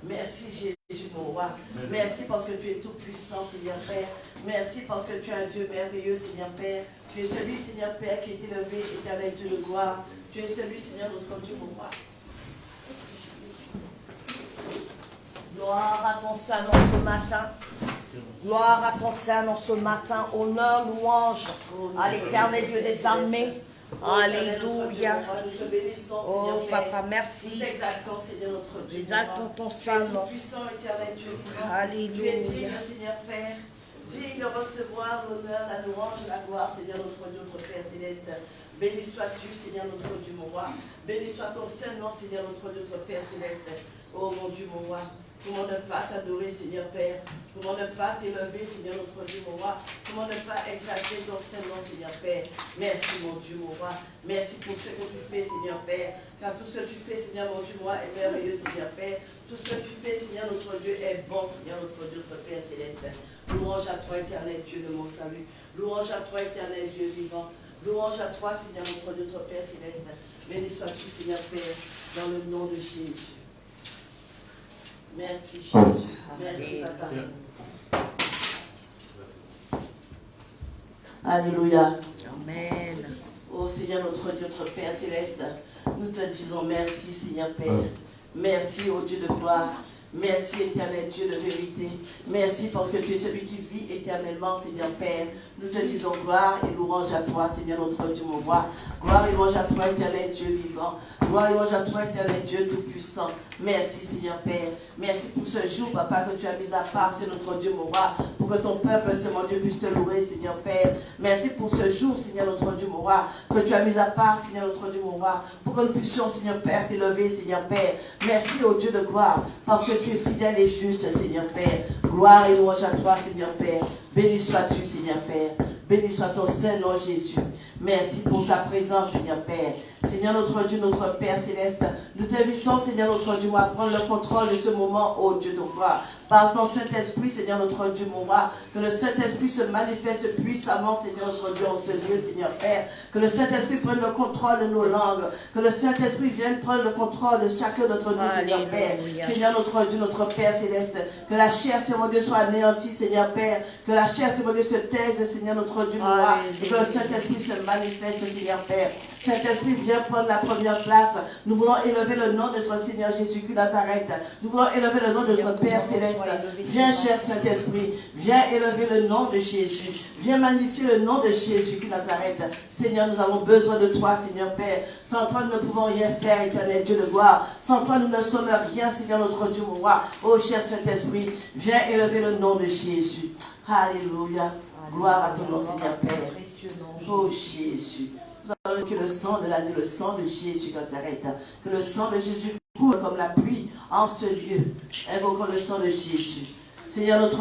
Merci Jésus, mon roi. Merci parce que tu es tout puissant, Seigneur Père. Merci parce que tu es un Dieu merveilleux, Seigneur Père. Tu es celui, Seigneur Père, qui est élevé, éternel Dieu de gloire. Tu es celui, Seigneur, notre Dieu, mon roi. Gloire à ton Saint-Nom ce matin. Gloire à ton Saint-Nom ce matin. Honneur, louange à l'Éternel Dieu des armées. Alléluia. Oh Papa, merci. Nous t'exaltons, Seigneur notre Dieu. Exaltons ton Saint-Nom. Puissant, éternel Dieu. Alléluia. Tu es digne, Seigneur Père. Digne de recevoir l'honneur, la louange, la gloire, Seigneur notre Dieu, notre Père céleste. Béni sois-tu, Seigneur notre Dieu, mon roi. Béni soit ton Saint-Nom, Seigneur notre Dieu, notre Père céleste. Oh mon Dieu, mon roi. Comment ne pas t'adorer, Seigneur Père? Comment ne pas t'élever, Seigneur notre Dieu, mon roi? Comment ne pas exalter ton Saint-Nom, Seigneur Père? Merci, mon Dieu, mon roi. Merci pour ce que tu fais, Seigneur Père. Car tout ce que tu fais, Seigneur, mon Dieu, moi, est merveilleux, Seigneur Père. Tout ce que tu fais, Seigneur, notre Dieu, est bon, Seigneur, notre Dieu, notre Père céleste. Louange à toi, éternel Dieu de mon salut. Louange à toi, éternel Dieu vivant. Louange à toi, Seigneur, notre Dieu, notre Père céleste. Béni sois-tu, Seigneur Père, dans le nom de Jésus. Merci Jésus. Merci Papa. Alléluia. Amen. Oh Seigneur notre Dieu, notre Père céleste, nous te disons merci Seigneur Père. Merci ô Dieu de gloire. Merci éternel Dieu de vérité. Merci parce que tu es celui qui vit éternellement Seigneur Père. Nous te disons gloire et louange à toi Seigneur notre Dieu mon roi. Gloire et louange à toi éternel Dieu vivant. Gloire et louange à toi éternel Dieu tout puissant. Merci Seigneur Père. Merci pour ce jour Papa que tu as mis à part c'est notre Dieu mon roi. Pour que ton peuple Seigneur Dieu puisse te louer Seigneur Père. Merci pour ce jour Seigneur notre Dieu mon roi. Que tu as mis à part Seigneur notre Dieu mon roi. Pour que nous puissions Seigneur Père t'élever Seigneur Père. Merci au Dieu de gloire. Parce que tu es fidèle et juste Seigneur Père. Gloire et louange à toi Seigneur Père. Béni sois-tu Seigneur Père. Béni soit ton Saint-Nom Jésus. Merci pour ta présence Seigneur Père. Seigneur notre Dieu, notre Père céleste, nous t'invitons Seigneur notre Dieu à prendre le contrôle de ce moment, ô Dieu de gloire. Par ton Saint-Esprit, Seigneur notre Dieu, mon roi, que le Saint-Esprit se manifeste puissamment, Seigneur notre Dieu, en ce lieu, Seigneur Père. Que le Saint-Esprit prenne le contrôle de nos langues. Que le Saint-Esprit vienne prendre le contrôle de chacun d'entre nous, Seigneur Père. Seigneur notre Dieu, notre Père céleste. Que la chair, Seigneur mon Dieu, soit anéantie, Seigneur Père. Que la chair, Seigneur mon Dieu, se taise, Seigneur notre Dieu, mon roi. Et que le Saint-Esprit se manifeste, Seigneur Père. Saint-Esprit, viens prendre la première place. Nous voulons élever le nom de notre Seigneur Jésus-Christ Nazareth. Nous voulons élever le nom de notre Père céleste. Viens, cher Saint-Esprit, viens élever le nom de Jésus. Viens magnifier le nom de Jésus-Christ Nazareth. Seigneur, nous avons besoin de toi, Seigneur Père. Sans toi, nous ne pouvons rien faire, éternel Dieu de gloire. Sans toi, nous ne sommes rien, Seigneur notre Dieu, mon roi. Oh, cher Saint-Esprit, viens élever le nom de Jésus. Alléluia. Gloire à ton nom, Seigneur Père. Oh, Jésus. Nous avons que le sang de l'agneau, le sang de Jésus Nazareth. Que le sang de Jésus coule comme la pluie en ce lieu. Invoquons le sang de Jésus. Seigneur notre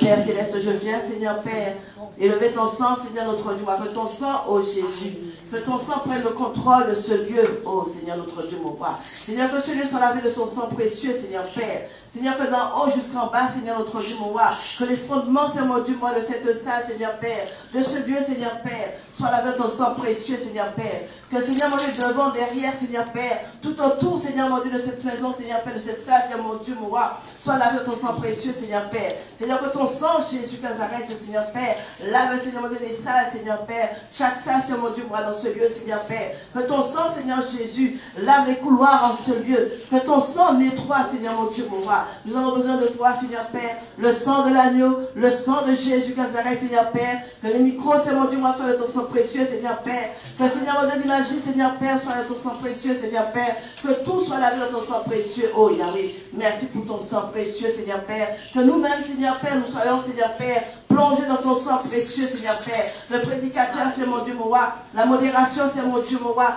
Père céleste, je viens, Seigneur Père, élever ton sang, Seigneur notre Dieu, que ton sang, ô Jésus, que ton sang prenne le contrôle de ce lieu, ô Seigneur notre Dieu, mon roi. Seigneur, que ce lieu soit lavé de son sang précieux, Seigneur Père. Seigneur, que d'en haut jusqu'en bas, Seigneur notre Dieu, mon roi, que les fondements, Seigneur mon Dieu, moi, de cette salle, Seigneur Père, de ce lieu, Seigneur Père, soient lavés de ton sang précieux, Seigneur Père. Que Seigneur mon Dieu, devant, derrière, Seigneur Père, tout autour, Seigneur mon Dieu, de cette maison, Seigneur Père, de cette salle, Seigneur mon Dieu, mon roi, soit lavé de ton sang précieux, Seigneur Père. Seigneur, que ton sang, Jésus Nazareth, Seigneur Père, lave, Seigneur mon Dieu, les salles, Seigneur Père, chaque salle, Seigneur mon Dieu, moi, dans ce lieu, Seigneur Père. Que ton sang, Seigneur Jésus, lave les couloirs en ce lieu. Que ton sang nettoie, Seigneur mon Dieu, mon roi. Nous avons besoin de toi, Seigneur Père, le sang de l'agneau, le sang de Jésus Nazareth, Seigneur Père. Que le micro, Seigneur mon Dieu, moi, soit de ton sang précieux, Seigneur Père. Que Seigneur mon Dieu, l'imagerie, Seigneur Père, soit de ton sang précieux, Seigneur Père. Que tout soit lavé de ton sang précieux, oh Yahweh. Merci pour ton sang précieux, Seigneur Père. Que nous-mêmes, Seigneur Père, nous soyons, Seigneur Père, plongés dans ton sang précieux, Seigneur Père. Le prédicateur, c'est mon Dieu, mon roi. La modération, c'est mon Dieu, mon roi.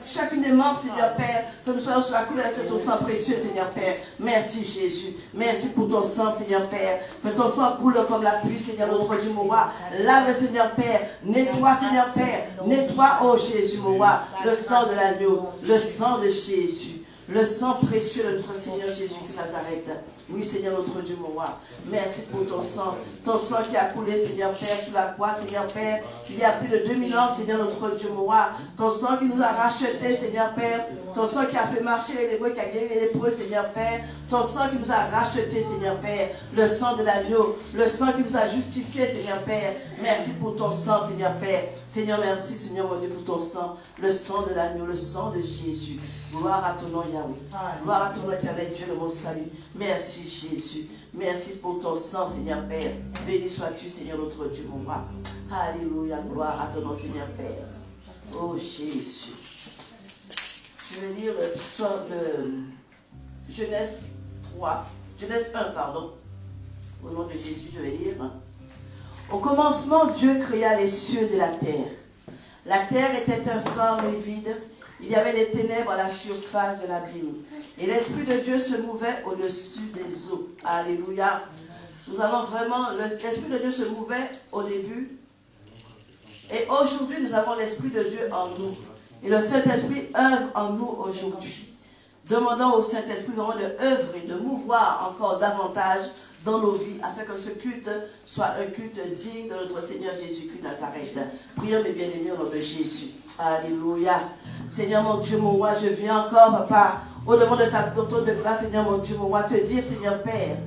Chacune des membres, Seigneur Père, que nous soyons sous la couleur de ton sang précieux, Seigneur Père. Merci, Jésus. Merci pour ton sang, Seigneur Père. Que ton sang coule comme la pluie, Seigneur, notre Dieu, mon roi. Lave, Seigneur Père. Nettoie, Seigneur Père. Nettoie, oh Jésus, mon roi. Le sang de l'agneau. Le sang de Jésus. Le sang précieux de notre Seigneur Jésus-Christ Nazareth. Oui, Seigneur, notre Dieu, mon roi. Merci pour ton sang qui a coulé, Seigneur Père, sur la croix, Seigneur Père. Il y a plus de 2000 ans, Seigneur, notre Dieu, mon roi. Ton sang qui nous a rachetés, Seigneur Père. Ton sang qui a fait marcher les lépreux, qui a guéri les lépreux, Seigneur Père. Ton sang qui nous a rachetés, Seigneur Père. Le sang de l'agneau, le sang qui nous a justifiés, Seigneur Père. Merci pour ton sang, Seigneur Père. Seigneur, merci, Seigneur mon Dieu, pour ton sang. Le sang de l'agneau, le sang de Jésus. Gloire à ton nom, Yahweh. Gloire à ton nom, éternel Dieu, le mon salut. Merci, Jésus. Merci pour ton sang, Seigneur Père. Béni sois-tu, Seigneur, notre Dieu, mon roi. Alléluia, gloire à ton nom, Seigneur Père. Oh, Jésus. Je vais lire le psaume de Genèse 3. Genèse 1, pardon. Au nom de Jésus, je vais lire. Au commencement, Dieu créa les cieux et la terre. La terre était informe et vide. Il y avait des ténèbres à la surface de l'abîme. Et l'Esprit de Dieu se mouvait au-dessus des eaux. Alléluia. Nous allons vraiment... L'Esprit de Dieu se mouvait au début. Et aujourd'hui, nous avons l'Esprit de Dieu en nous. Et le Saint-Esprit œuvre en nous aujourd'hui. Demandons au Saint-Esprit vraiment de œuvrer, de mouvoir encore davantage dans nos vies, afin que ce culte soit un culte digne de notre Seigneur Jésus-Christ Nazareth. Prions mes bien-aimés au nom de Jésus. Alléluia. Seigneur mon Dieu, mon roi, je viens encore, papa, au-devant de ta trône de grâce, Seigneur mon Dieu, mon roi, te dire, Seigneur Père,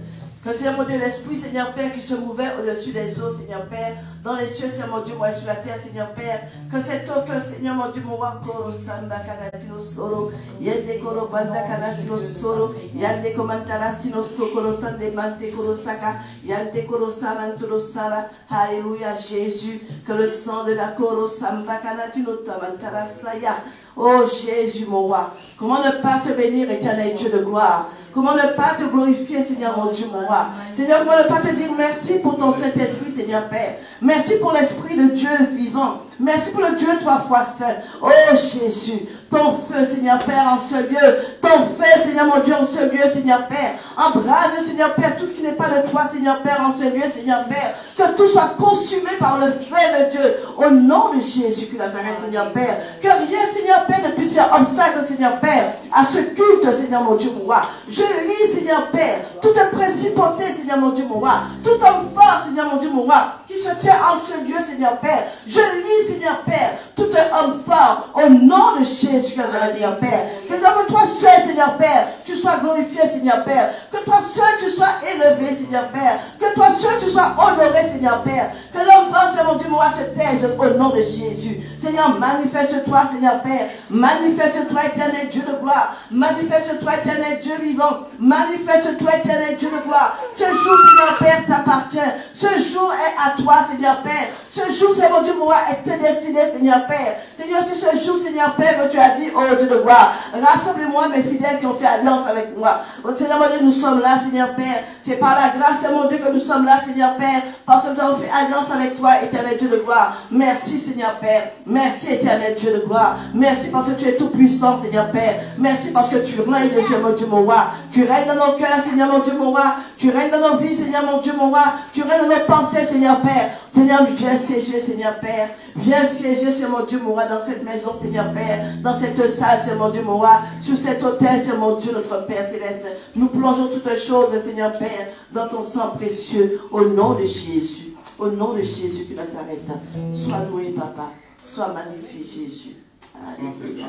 que Seigneur mon Dieu, l'Esprit, Seigneur Père, qui se mouvait au-dessus des eaux, Seigneur Père, dans les cieux, Seigneur mon Dieu, moi sur la terre, Seigneur Père, que cette eau, que Seigneur mon Dieu, mon roi, Koro Samba Kanatino Soro, Yende Koro Banda Kanatino Soro, Yande Komantarasino Sokoro Tande Mante Koro Saka, Yande Koro Samantoro Sala, Alléluia Jésus, que le sang de la Koro Samba Kanatino Tamantarasaya. Oh Jésus, mon roi, comment ne pas te bénir, éternel Dieu de gloire? Comment ne pas te glorifier, Seigneur mon Dieu, mon roi? Seigneur, comment ne pas te dire merci pour ton Saint-Esprit, Seigneur Père? Merci pour l'Esprit de Dieu vivant. Merci pour le Dieu trois fois saint. Oh Jésus, ton feu, Seigneur Père, en ce lieu. Ton feu, Seigneur mon Dieu, en ce lieu, Seigneur Père. Embrase, Seigneur Père, tout ce qui n'est pas de toi, Seigneur Père, en ce lieu, Seigneur Père. Que tout soit consumé par le feu de Dieu. Au nom de Jésus-Christ Nazareth, Seigneur Père. Que rien, Seigneur Père, ne puisse faire obstacle, Seigneur Père, à ce culte, Seigneur mon Dieu, mon roi. Je lis, Seigneur Père, toute principauté, Seigneur mon Dieu, mon roi. Tout homme fort, Seigneur mon Dieu, mon roi, qui se tient en ce lieu, Seigneur Père. Je lis, Seigneur Père, tout homme fort, au nom de Jésus, Seigneur Père. Seigneur, que toi seul, Seigneur Père, tu sois glorifié, Seigneur Père. Que toi seul, tu sois élevé, Seigneur Père. Que toi seul, tu sois honoré, Seigneur Père. Que l'homme fort, Seigneur mon Dieu, mon roi, se taise au nom de Jésus. Seigneur, manifeste-toi, Seigneur Père. Manifeste-toi, éternel Dieu de gloire. Manifeste-toi, éternel Dieu vivant. Manifeste-toi, éternel Dieu de gloire. Ce jour, Seigneur Père, t'appartient. Ce jour est à toi, Seigneur Père. Ce jour, Seigneur mon Dieu, mon roi, est destiné, Seigneur Père. Seigneur, c'est ce jour, Seigneur Père, que tu as dit, oh Dieu de gloire, rassemble-moi mes fidèles qui ont fait alliance avec moi. Oh, Seigneur mon Dieu, nous sommes là, Seigneur Père. C'est par la grâce, Seigneur mon Dieu, que nous sommes là, Seigneur Père, parce que nous avons fait alliance avec toi, éternel Dieu de gloire. Merci, Seigneur Père. Merci, éternel Dieu de gloire. Merci parce que tu es tout puissant, Seigneur Père. Merci parce que tu règnes, Seigneur mon Dieu, mon roi. Tu règnes dans nos cœurs, Seigneur mon Dieu, mon roi. Tu règnes dans nos vies, Seigneur mon Dieu, mon roi. Tu règnes dans nos pensées, Seigneur Père. Seigneur, viens siéger, Seigneur Père. Viens siéger, Seigneur mon Dieu, mon roi, dans cette maison, Seigneur Père. Dans cette salle, Seigneur mon Dieu, mon roi. Sur cet autel, Seigneur mon Dieu, notre Père céleste. Nous plongeons toutes choses, Seigneur Père, dans ton sang précieux, au nom de Jésus. Au nom de Jésus qui Nazareth. Sois loué, Papa. Sois magnifié, Jésus. Alléluia.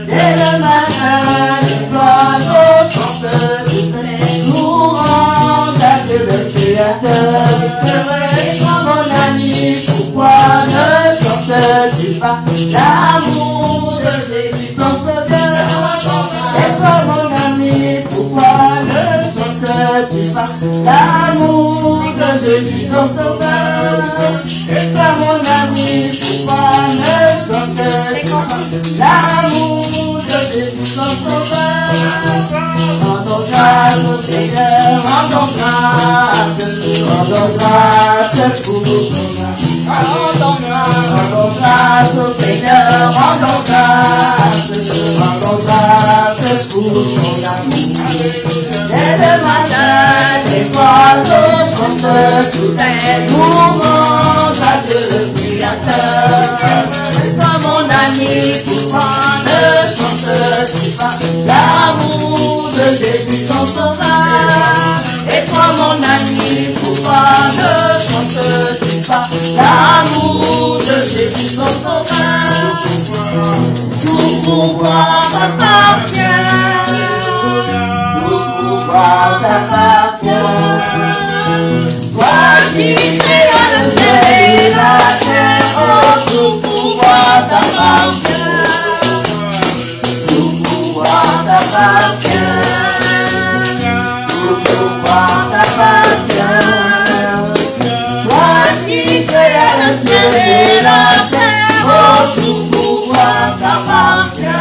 Dès le matin, les oiseaux chantent, nous rendent à Dieu le Créateur. C'est vrai, mon ami, pourquoi ne chantes-tu pas l'amour de Jésus ton Sauveur? Et toi, mon ami, pourquoi ne chantes-tu pas l'amour de Jésus ton Sauveur? Et toi, mon ami, pourquoi ne chantes-tu pas l'amour de Jésus ton Sauveur? Rendons grâce au Seigneur, rendons grâce pour son amour. Rendons grâce au Seigneur, rendons grâce pour son amour. Dès le matin, les oiseaux chantent, tous les louanges à Dieu le Créateur. Et toi, mon ami, pourquoi ne pouvoir t'appartient. Toi qui créas le ciel et la terre, oh, tout pouvoir t'appartient.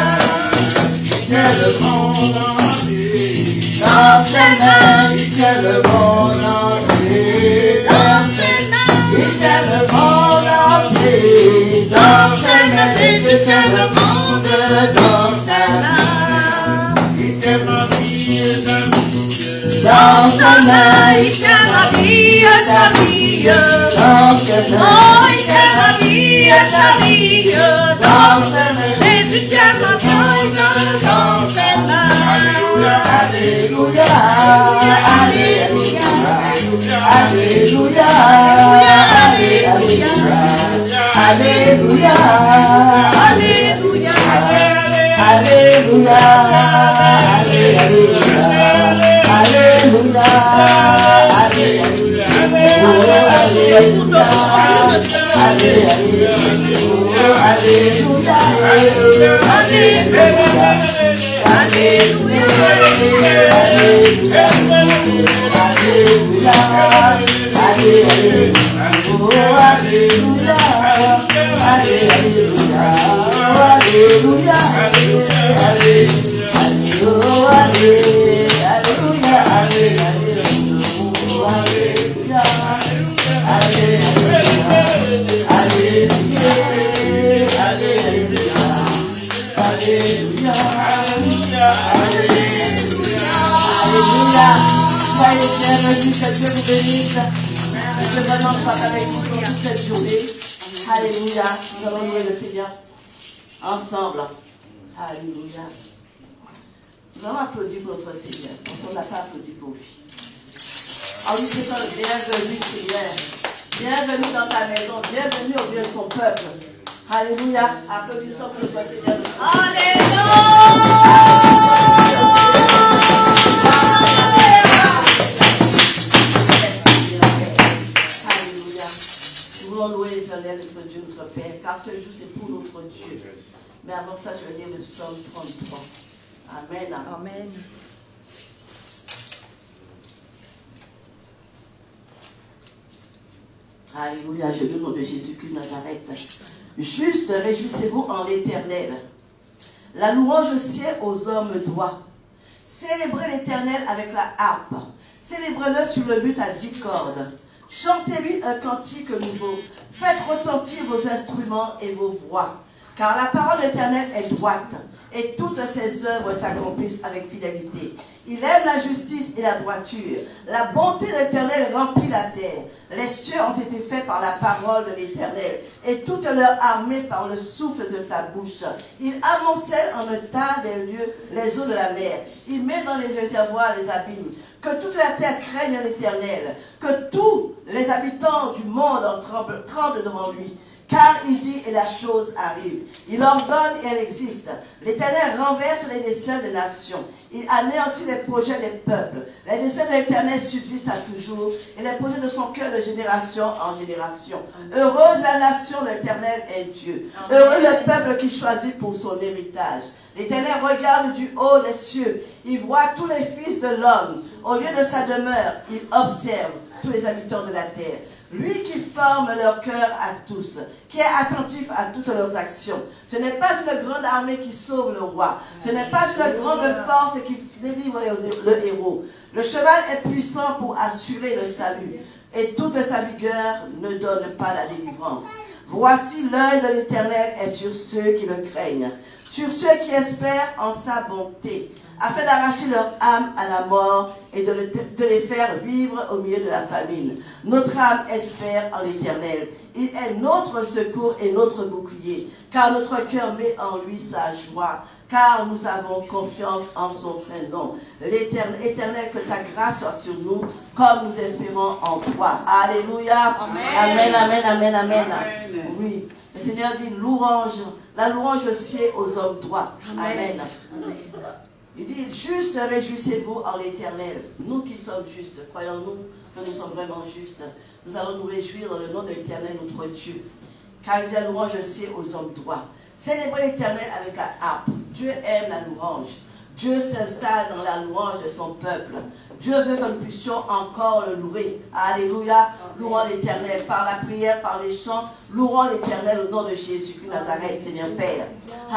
Il tient le monde entier dans ses mains, il tient le monde entier dans ses mains, il tient le monde entier dans ses mains, il tient le monde dans sa main, il tient ma vie dans sa main, il tient ma vie dans ses mains, oh, il tient ma vie dans ses mains, Jésus tient ma vie dans ses mains. Alléluia, alléluia, alléluia, alléluia, alléluia, alléluia, alléluia, alléluia, Je vraiment soit avec vous toute cette journée. Alléluia. Nous allons louer le Seigneur ensemble. Alléluia. Nous allons applaudir pour notre Seigneur. Parce qu'on n'a pas applaudi pour lui. En lui disant bienvenue Seigneur. Bienvenue dans ta maison. Bienvenue au milieu de ton peuple. Alléluia. Applaudissons pour notre Seigneur. Alléluia. Louer l'Éternel, notre Dieu, notre Père, car ce jour c'est pour notre Dieu. Mais avant ça, je vais lire le psaume 33. Amen. Amen. Alléluia, je lis au nom de Jésus-Christ Nazareth. Juste, réjouissez-vous en l'Éternel. La louange sied aux hommes droits. Célébrez l'Éternel avec la harpe. Célébrez-le sur le luth à 10 cordes. Chantez-lui un cantique nouveau. Faites retentir vos instruments et vos voix. Car la parole de l'Éternel est droite, et toutes ses œuvres s'accomplissent avec fidélité. Il aime la justice et la droiture. La bonté de l'Éternel remplit la terre. Les cieux ont été faits par la parole de l'Éternel, et toute leur armée par le souffle de sa bouche. Il amoncelle en un tas des lieux les eaux de la mer. Il met dans les réservoirs les abîmes. Que toute la terre craigne l'Éternel. Que tous les habitants du monde en tremblent devant lui. Car il dit et la chose arrive. Il ordonne et elle existe. L'Éternel renverse les desseins des nations. Il anéantit les projets des peuples. Les desseins de l'Éternel subsistent à toujours, et les projets de son cœur de génération en génération. Heureuse la nation de l'Éternel est Dieu. Heureux le peuple qui choisit pour son héritage. L'Éternel regarde du haut des cieux. Il voit tous les fils de l'homme. Au lieu de sa demeure, il observe tous les habitants de la terre. Lui qui forme leur cœur à tous, qui est attentif à toutes leurs actions. Ce n'est pas une grande armée qui sauve le roi. Ce n'est pas une grande force qui délivre le héros. Le cheval est puissant pour assurer le salut, et toute sa vigueur ne donne pas la délivrance. Voici l'œil de l'Éternel est sur ceux qui le craignent, sur ceux qui espèrent en sa bonté, afin d'arracher leur âme à la mort et de les faire vivre au milieu de la famine. Notre âme espère en l'Éternel. Il est notre secours et notre bouclier, car notre cœur met en lui sa joie, car nous avons confiance en son saint nom. Éternel, que ta grâce soit sur nous, comme nous espérons en toi. Alléluia. Amen, amen, amen, amen. Amen. Oui, le Seigneur dit louange, la louange sied aux hommes droits. Amen. Amen. Il dit, juste réjouissez-vous en l'Éternel. Nous qui sommes justes, croyons-nous que nous sommes vraiment justes. Nous allons nous réjouir dans le nom de l'Éternel, notre Dieu. Car il dit, la louange sied aux hommes droits. Célébrez l'Éternel avec la harpe. Dieu aime la louange. Dieu s'installe dans la louange de son peuple. Dieu veut que nous puissions encore le louer. Alléluia. Louons l'Éternel par la prière, par les chants. Louons l'Éternel au nom de Jésus-Christ Nazareth, Seigneur Père.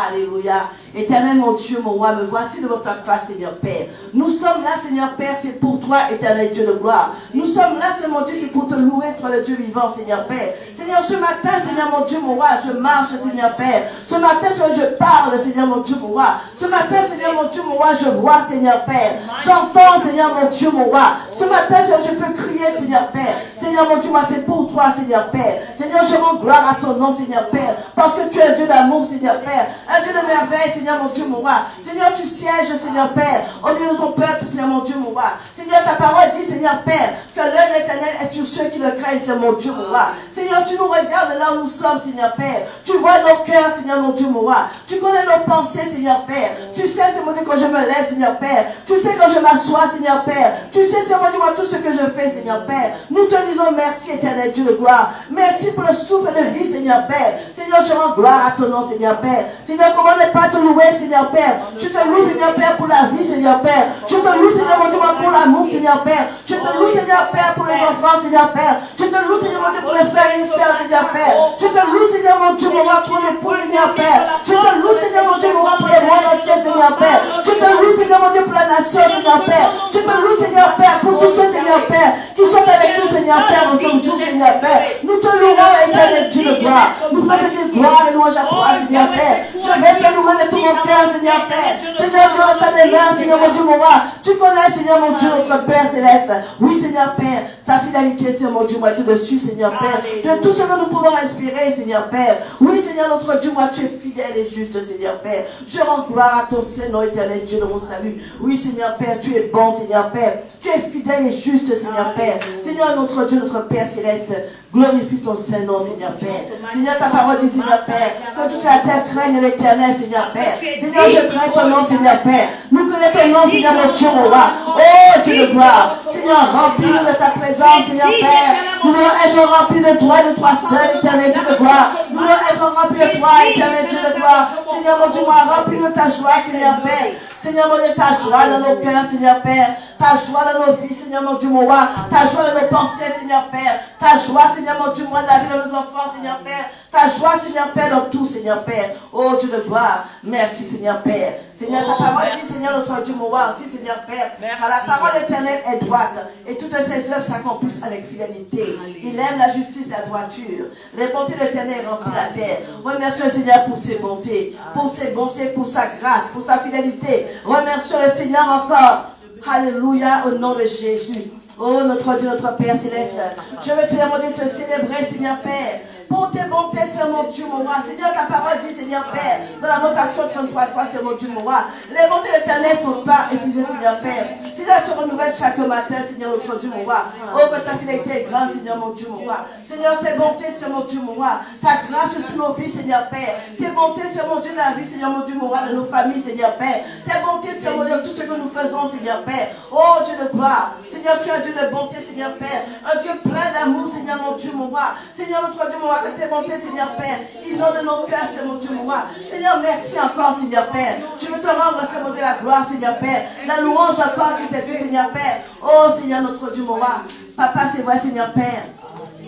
Alléluia. Éternel, mon Dieu, mon roi, me voici devant ta face, Seigneur Père. Nous sommes là, Seigneur Père, c'est pour toi, éternel Dieu de gloire. Nous sommes là, Seigneur mon Dieu, c'est pour te louer, toi le Dieu vivant, Seigneur Père. Seigneur, ce matin, Seigneur mon Dieu, mon roi, je marche, Seigneur Père. Ce matin, Seigneur, je parle, Seigneur mon Dieu, mon roi. Ce matin, Seigneur mon Dieu, mon roi, je vois, Seigneur Père. J'entends, Seigneur mon Dieu, mon roi. Ce matin, Seigneur, je peux crier, Seigneur Père. Seigneur mon Dieu, moi, c'est pour toi, Seigneur Père. Seigneur, je rends gloire à ton nom, Seigneur Père. Parce que tu es un Dieu d'amour, Seigneur Père. Un Dieu de merveille, Seigneur mon Dieu, mon roi. Seigneur, tu sièges, Seigneur Père, au milieu de ton peuple, Seigneur mon Dieu, mon roi. Seigneur, ta parole dit, Seigneur Père, que l'œil de l'Éternel est sur ceux qui le craignent, Seigneur mon Dieu, mon roi. Seigneur, tu nous regardes là où nous sommes, Seigneur Père. Tu vois nos cœurs, Seigneur mon Dieu, mon roi. Tu connais nos pensées, Seigneur Père. Tu sais, Seigneur mon Dieu, quand je me lève, Seigneur Père. Tu sais quand je m'assois, Seigneur Père. Tu sais, Seigneur mon Dieu, moi, tout ce que je fais, Seigneur Père. Nous te disons merci, éternel Dieu de gloire. Merci pour le souffle de vie, Seigneur Père. Seigneur, je rends gloire à ton nom, Seigneur Père. Seigneur, comment ne pas te louer, Seigneur Père. Je te loue, Seigneur Père, pour la vie, Seigneur Père. Je te loue, Seigneur mon Dieu, pour l'amour, Seigneur Père. Je te loue, Seigneur Père, pour les enfants, Seigneur Père. Je te loue, Seigneur mon Dieu, pour les frères et les sœurs, Seigneur Père. Je te loue, Seigneur mon Dieu, mon roi, pour l'époux, Seigneur Père. Je te loue, Seigneur mon Dieu, mon roi, pour le monde entier, Seigneur Père. Je te loue, Seigneur mon Dieu, pour la nation, Seigneur Père. Je te loue, Seigneur Père, pour tous ceux, Seigneur Père, qui sont avec nous, Seigneur Père, en ce jour, Seigneur Père. Nous te louons, éternel Dieu de gloire. Nous voulons te dire gloire et louange à toi, Seigneur Père. Je vais te louer de tout mon cœur, Seigneur Père. Seigneur Dieu, on t'a des mains, Seigneur mon Dieu, mon roi. Tu connais, Seigneur mon Dieu, notre Père céleste. Oui, Seigneur Père, ta fidélité, Seigneur mon Dieu, moi, tu es dessus, Seigneur Père. De tout ce que nous pouvons respirer, Seigneur Père. Oui, Seigneur notre Dieu, moi, tu es fidèle et juste, Seigneur Père. Je rends gloire à ton Seigneur, éternel Dieu de mon salut. Oui, Seigneur Père, tu es bon, Seigneur Père. Tu es fidèle et juste, Seigneur Père. Seigneur notre Dieu, notre Père céleste. Glorifie ton Saint-Nom, Seigneur Père. Seigneur, ta parole dit, Seigneur Père, que toute la terre craigne l'éternel, Seigneur Père. Seigneur, je crains ton nom, Seigneur Père. Nous connaissons ton nom, Seigneur mon Dieu, mon roi. Oh, Dieu de gloire. Seigneur, remplis-nous de ta présence, Seigneur Père. Nous voulons être remplis de toi et de toi seul, éternel Dieu de gloire. Nous voulons être remplis de toi, éternel Dieu de gloire. Seigneur mon Dieu, moi, remplis-nous de ta joie, Seigneur Père. Seigneur mon Dieu, ta joie dans nos cœurs, Seigneur Père. Ta joie dans nos vies, Seigneur mon Dieu, mon roi. Ta joie dans nos pensées, Seigneur Père. Ta joie, Seigneur mon Dieu, moi, dans la vie de nos enfants, Seigneur Père. Ta joie, Seigneur Père, dans tout, Seigneur Père. Oh Dieu de gloire, merci, Seigneur Père. Seigneur, ta parole dit, Seigneur notre Dieu, mon roi, aussi, Seigneur Père. Car la parole éternelle est droite et toutes ses œuvres s'accomplissent avec fidélité. Il aime la justice et la droiture. Les bontés de l'éternel remplissent la terre. Remercions le Seigneur pour ses bontés, pour sa grâce, pour sa fidélité. Remercions le Seigneur encore. Alléluia, au nom de Jésus. Oh, notre Dieu, notre Père céleste. Je veux te demander de te célébrer, Seigneur Père. Pour tes bontés, Seigneur mon Dieu, mon roi. Seigneur, ta parole dit, Seigneur Père, dans la notation 33, toi, Seigneur mon Dieu, mon roi. Les bontés de l'éternel sont pas épuisées, Seigneur Père. Seigneur, se renouvelle chaque matin, Seigneur notre Dieu, mon roi. Oh, que ta fidélité est grande, Seigneur mon Dieu, mon roi. Seigneur, tes bontés, Seigneur mon Dieu, mon roi. Ta grâce sur nos vies, Seigneur Père. Tes bontés, Seigneur mon Dieu, dans la vie, Seigneur mon Dieu, mon roi, de nos familles, Seigneur Père. Tes bontés, Seigneur mon Dieu, tout ce que nous faisons, Seigneur Père. Oh, Dieu de gloire. Seigneur, tu es un Dieu de bonté, Seigneur Père. Un Dieu plein d'amour, Seigneur mon Dieu, mon roi. Seigneur, notre Dieu, mon roi, que tes bontés, Seigneur Père, inonde nos cœurs, Seigneur mon Dieu, mon roi. Seigneur, merci encore, Seigneur Père. Je veux te rendre, Seigneur mon Dieu, la gloire, Seigneur Père. La louange encore qui t'est due, Seigneur Père. Oh, Seigneur, notre Dieu, mon roi. Papa, c'est vrai, Seigneur Père.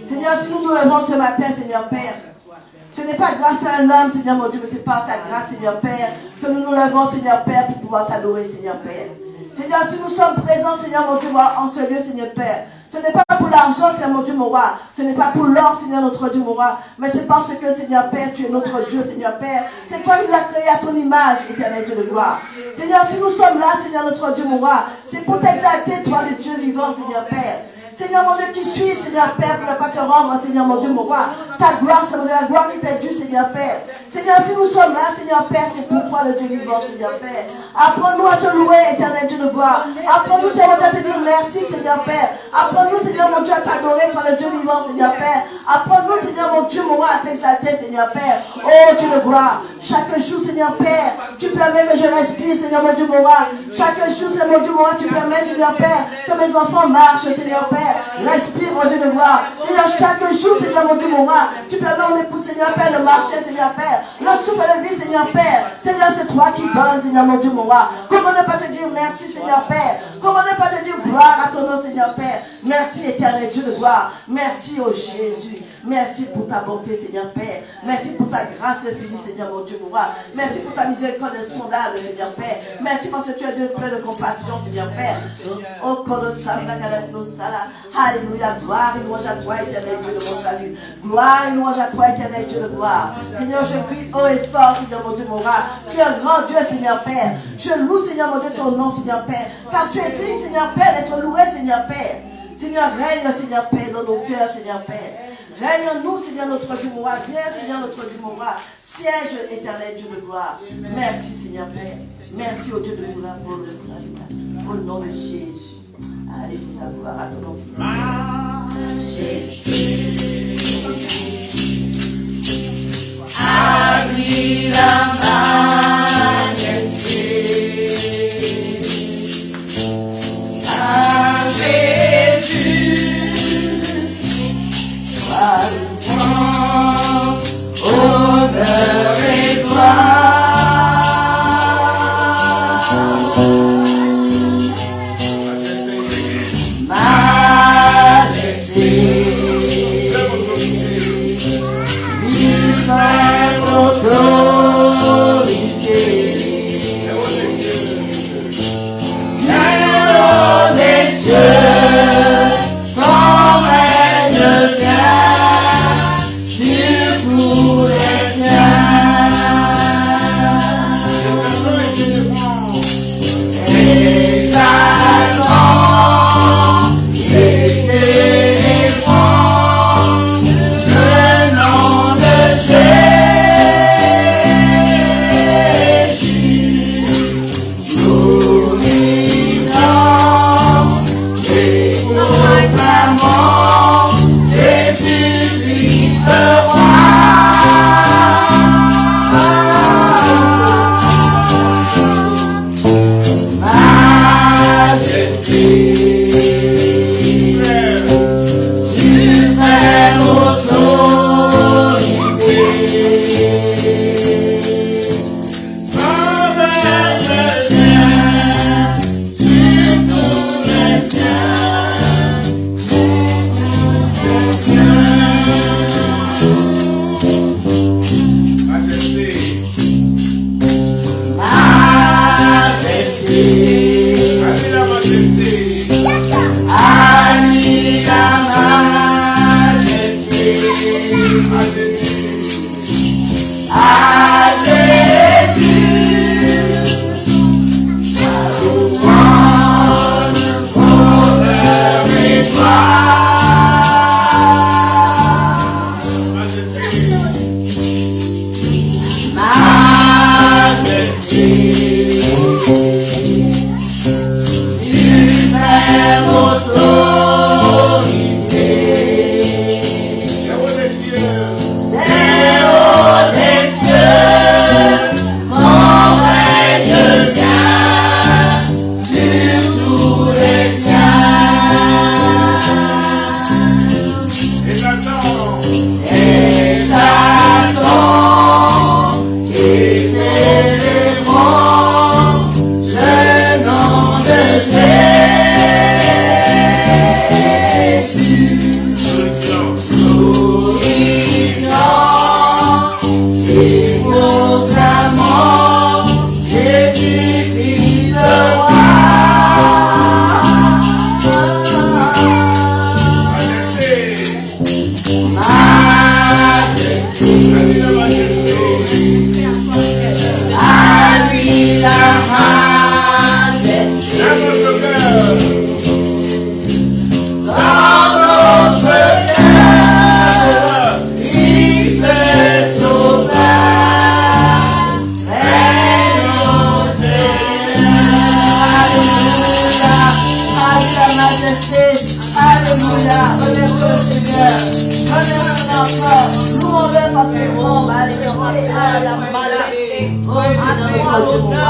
Seigneur, si nous nous levons ce matin, Seigneur Père, ce n'est pas grâce à un homme, Seigneur mon Dieu, mais c'est par ta grâce, Seigneur Père, que nous nous levons, Seigneur Père, pour pouvoir t'adorer, Seigneur Père. Seigneur, si nous sommes présents, Seigneur mon Dieu, en ce lieu, Seigneur Père, ce n'est pas pour l'argent, Seigneur mon Dieu, mon roi. Ce n'est pas pour l'or, Seigneur notre Dieu, mon roi. Mais c'est parce que, Seigneur Père, tu es notre Dieu, Seigneur Père. C'est toi qui nous as créés à ton image, éternel Dieu de gloire. Seigneur, si nous sommes là, Seigneur notre Dieu, mon roi, c'est pour t'exalter, toi, le Dieu vivant, Seigneur Père. Seigneur mon Dieu, qui suis, Seigneur Père, pour ne pas te rendre, Seigneur mon Dieu, mon roi. Ta gloire, Seigneur, la gloire qui t'est due, Seigneur Père. Seigneur, si nous sommes là, Seigneur Père, c'est pour toi, le Dieu vivant, Seigneur Père. Apprends-nous à te louer, éternel Dieu de gloire. Apprends-nous, Seigneur, à te dire merci, Seigneur Père. Apprends-nous, Seigneur mon Dieu, à t'adorer, toi, le Dieu vivant, Seigneur Père. Apprends-nous, Seigneur mon Dieu, mon roi, à t'exalter, Seigneur Père. Oh, Dieu de gloire. Chaque jour, Seigneur Père, tu permets que je respire, Seigneur mon Dieu, mon roi. Chaque jour, Seigneur mon Dieu, mon roi, tu permets, Seigneur Père, que mes enfants marchent, Seigneur Père. Père, respire, mon Dieu de gloire. Seigneur, chaque jour, Seigneur, mon Dieu, mon roi, tu permets à mon époux, Seigneur Père, de marcher, Seigneur Père. Le souffle de vie, Seigneur Père. Seigneur, c'est toi qui donnes, Seigneur, mon Dieu, mon roi. Comment ne pas te dire merci, Seigneur Père? Comment ne pas te dire gloire à ton nom, Seigneur Père? Merci, éternel Dieu de gloire. Merci, oh Jésus. Merci pour ta bonté, Seigneur Père. Merci pour ta grâce infinie, Seigneur, mon Dieu, mon roi. Merci pour ta miséricorde insondable, Seigneur Père. Merci parce que tu es plein de compassion, Seigneur Père. Oh, alléluia, gloire et louange à toi, éternel Dieu de mon salut. Gloire et louange à toi, éternel Dieu de gloire. Seigneur, je crie haut et fort, Seigneur, mon Dieu, mon roi. Tu es un grand Dieu, Seigneur Père. Je loue, Seigneur, mon Dieu, ton nom, Seigneur Père. Car tu es digne, Seigneur Père, d'être loué, Seigneur Père. Seigneur, règne, Seigneur Père, dans nos cœurs, Seigneur Père. Règne en nous, Seigneur, notre Dieu, mon roi. Viens, Seigneur, notre Dieu, mon roi. Siège, éternel Dieu de gloire. Merci, Seigneur Père. Merci au Dieu de gloire pour le salut. Au nom de Jésus. Alléluia, gloire à ton nom, Seigneur. Jésus. Habille la majesté. À Jésus. Honneur et gloire.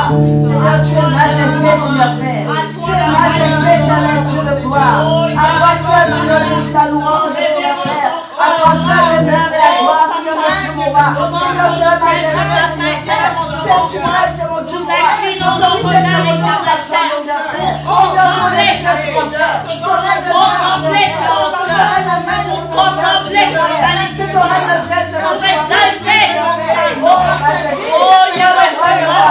Seigneur, tu es majesté, Seigneur Père. Tu es majesté, éternel Dieu de gloire. À toi seul, la louange, Seigneur Père. À toi seul l'honneur et la gloire, Seigneur mon Dieu, mon roi. Seigneur Dieu, la majesté, Seigneur Père. Fais tu règnes, Seigneur mon Dieu, mon roi. Aujourd'hui, fais Seigneur mon Dieu, la gloire, mon Dieu, Père. Seigneur, ton règne, Seigneur Père. Ton règne de grâce, Seigneur Père. Ton règne de grâce, Seigneur Père. Que ton règne de grâce, Seigneur Père. Oh, majesté. Oh, Yahweh, Seigneur.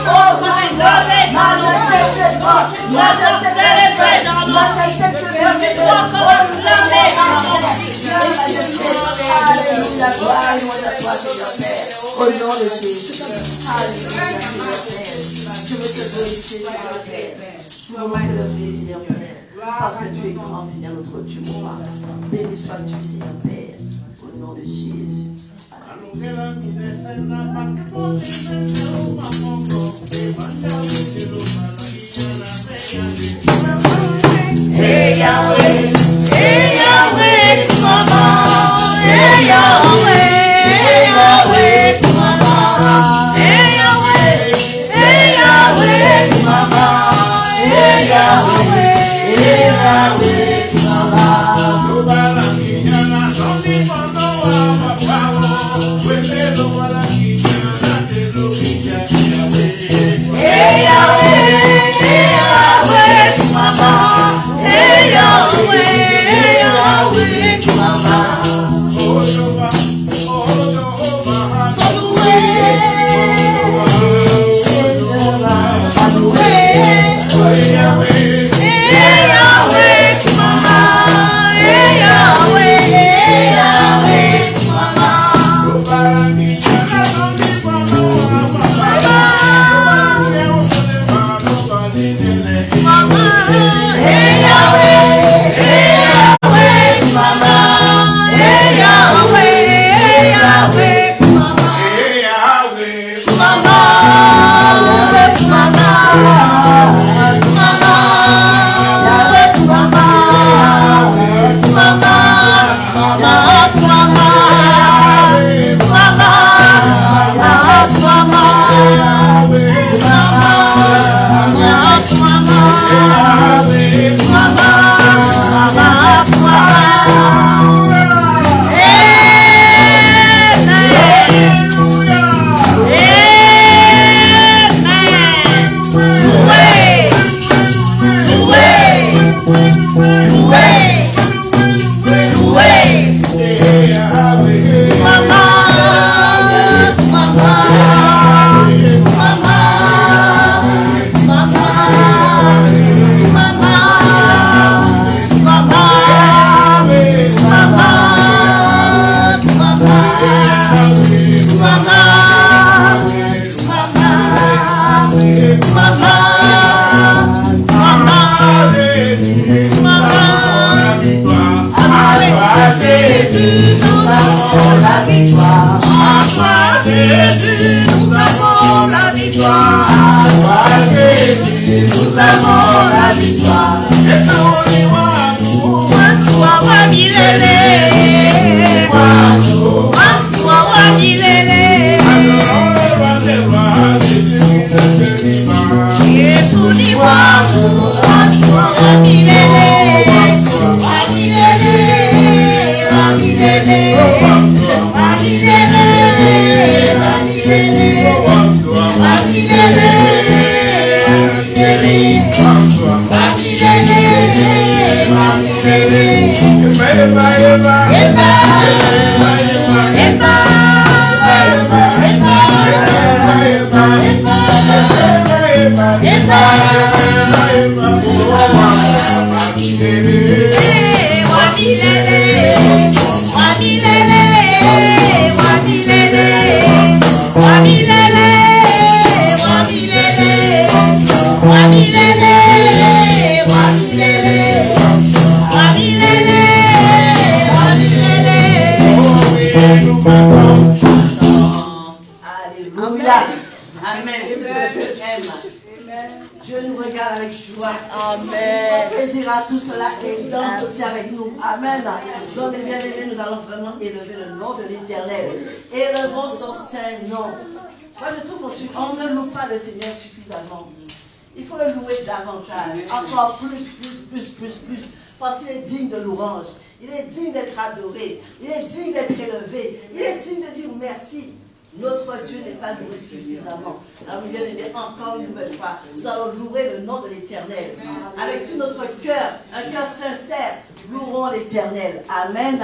Oh, majesté, Seigneur. Majesté, Seigneur. Majesté, Seigneur. Alléluia, gloire et louange à toi, Seigneur Père. Au nom de Jésus. Alléluia, Seigneur Père. Je veux te glorifier, Seigneur Père. Je veux te lever, Seigneur Père. Parce que tu es grand, Seigneur, notre Dieu, mon roi. Béni sois-tu, Seigneur Père. Au nom de Jésus. Hey Yahweh, hey Yahweh, maman. Hey Yahweh, hey Yahweh, maman. Hey Yahweh, hey Yahweh, maman. Hey Yahweh, hey Yahweh, maman. Hey Yahweh, hey Yahweh, maman. Hey Yahweh, hey Yahweh, maman. Oh Jehovah, Dieu nous regarde avec joie. Amen. Plaisir à tout cela et danse aussi avec nous. Amen. Donc, mes bien-aimés, nous allons vraiment élever le nom de l'Éternel. Élevons son saint nom. Moi, je trouve qu'on ne loue pas le Seigneur suffisamment. Il faut le louer davantage. Encore plus. parce qu'il est digne de louange. Il est digne d'être adoré. Il est digne d'être élevé. Il est digne de dire merci. Notre Dieu n'est pas loué suffisamment. Alors, bien aimé, encore une nouvelle fois, nous allons louer le nom de l'Éternel. Avec tout notre cœur, un cœur sincère, louons l'Éternel. Amen.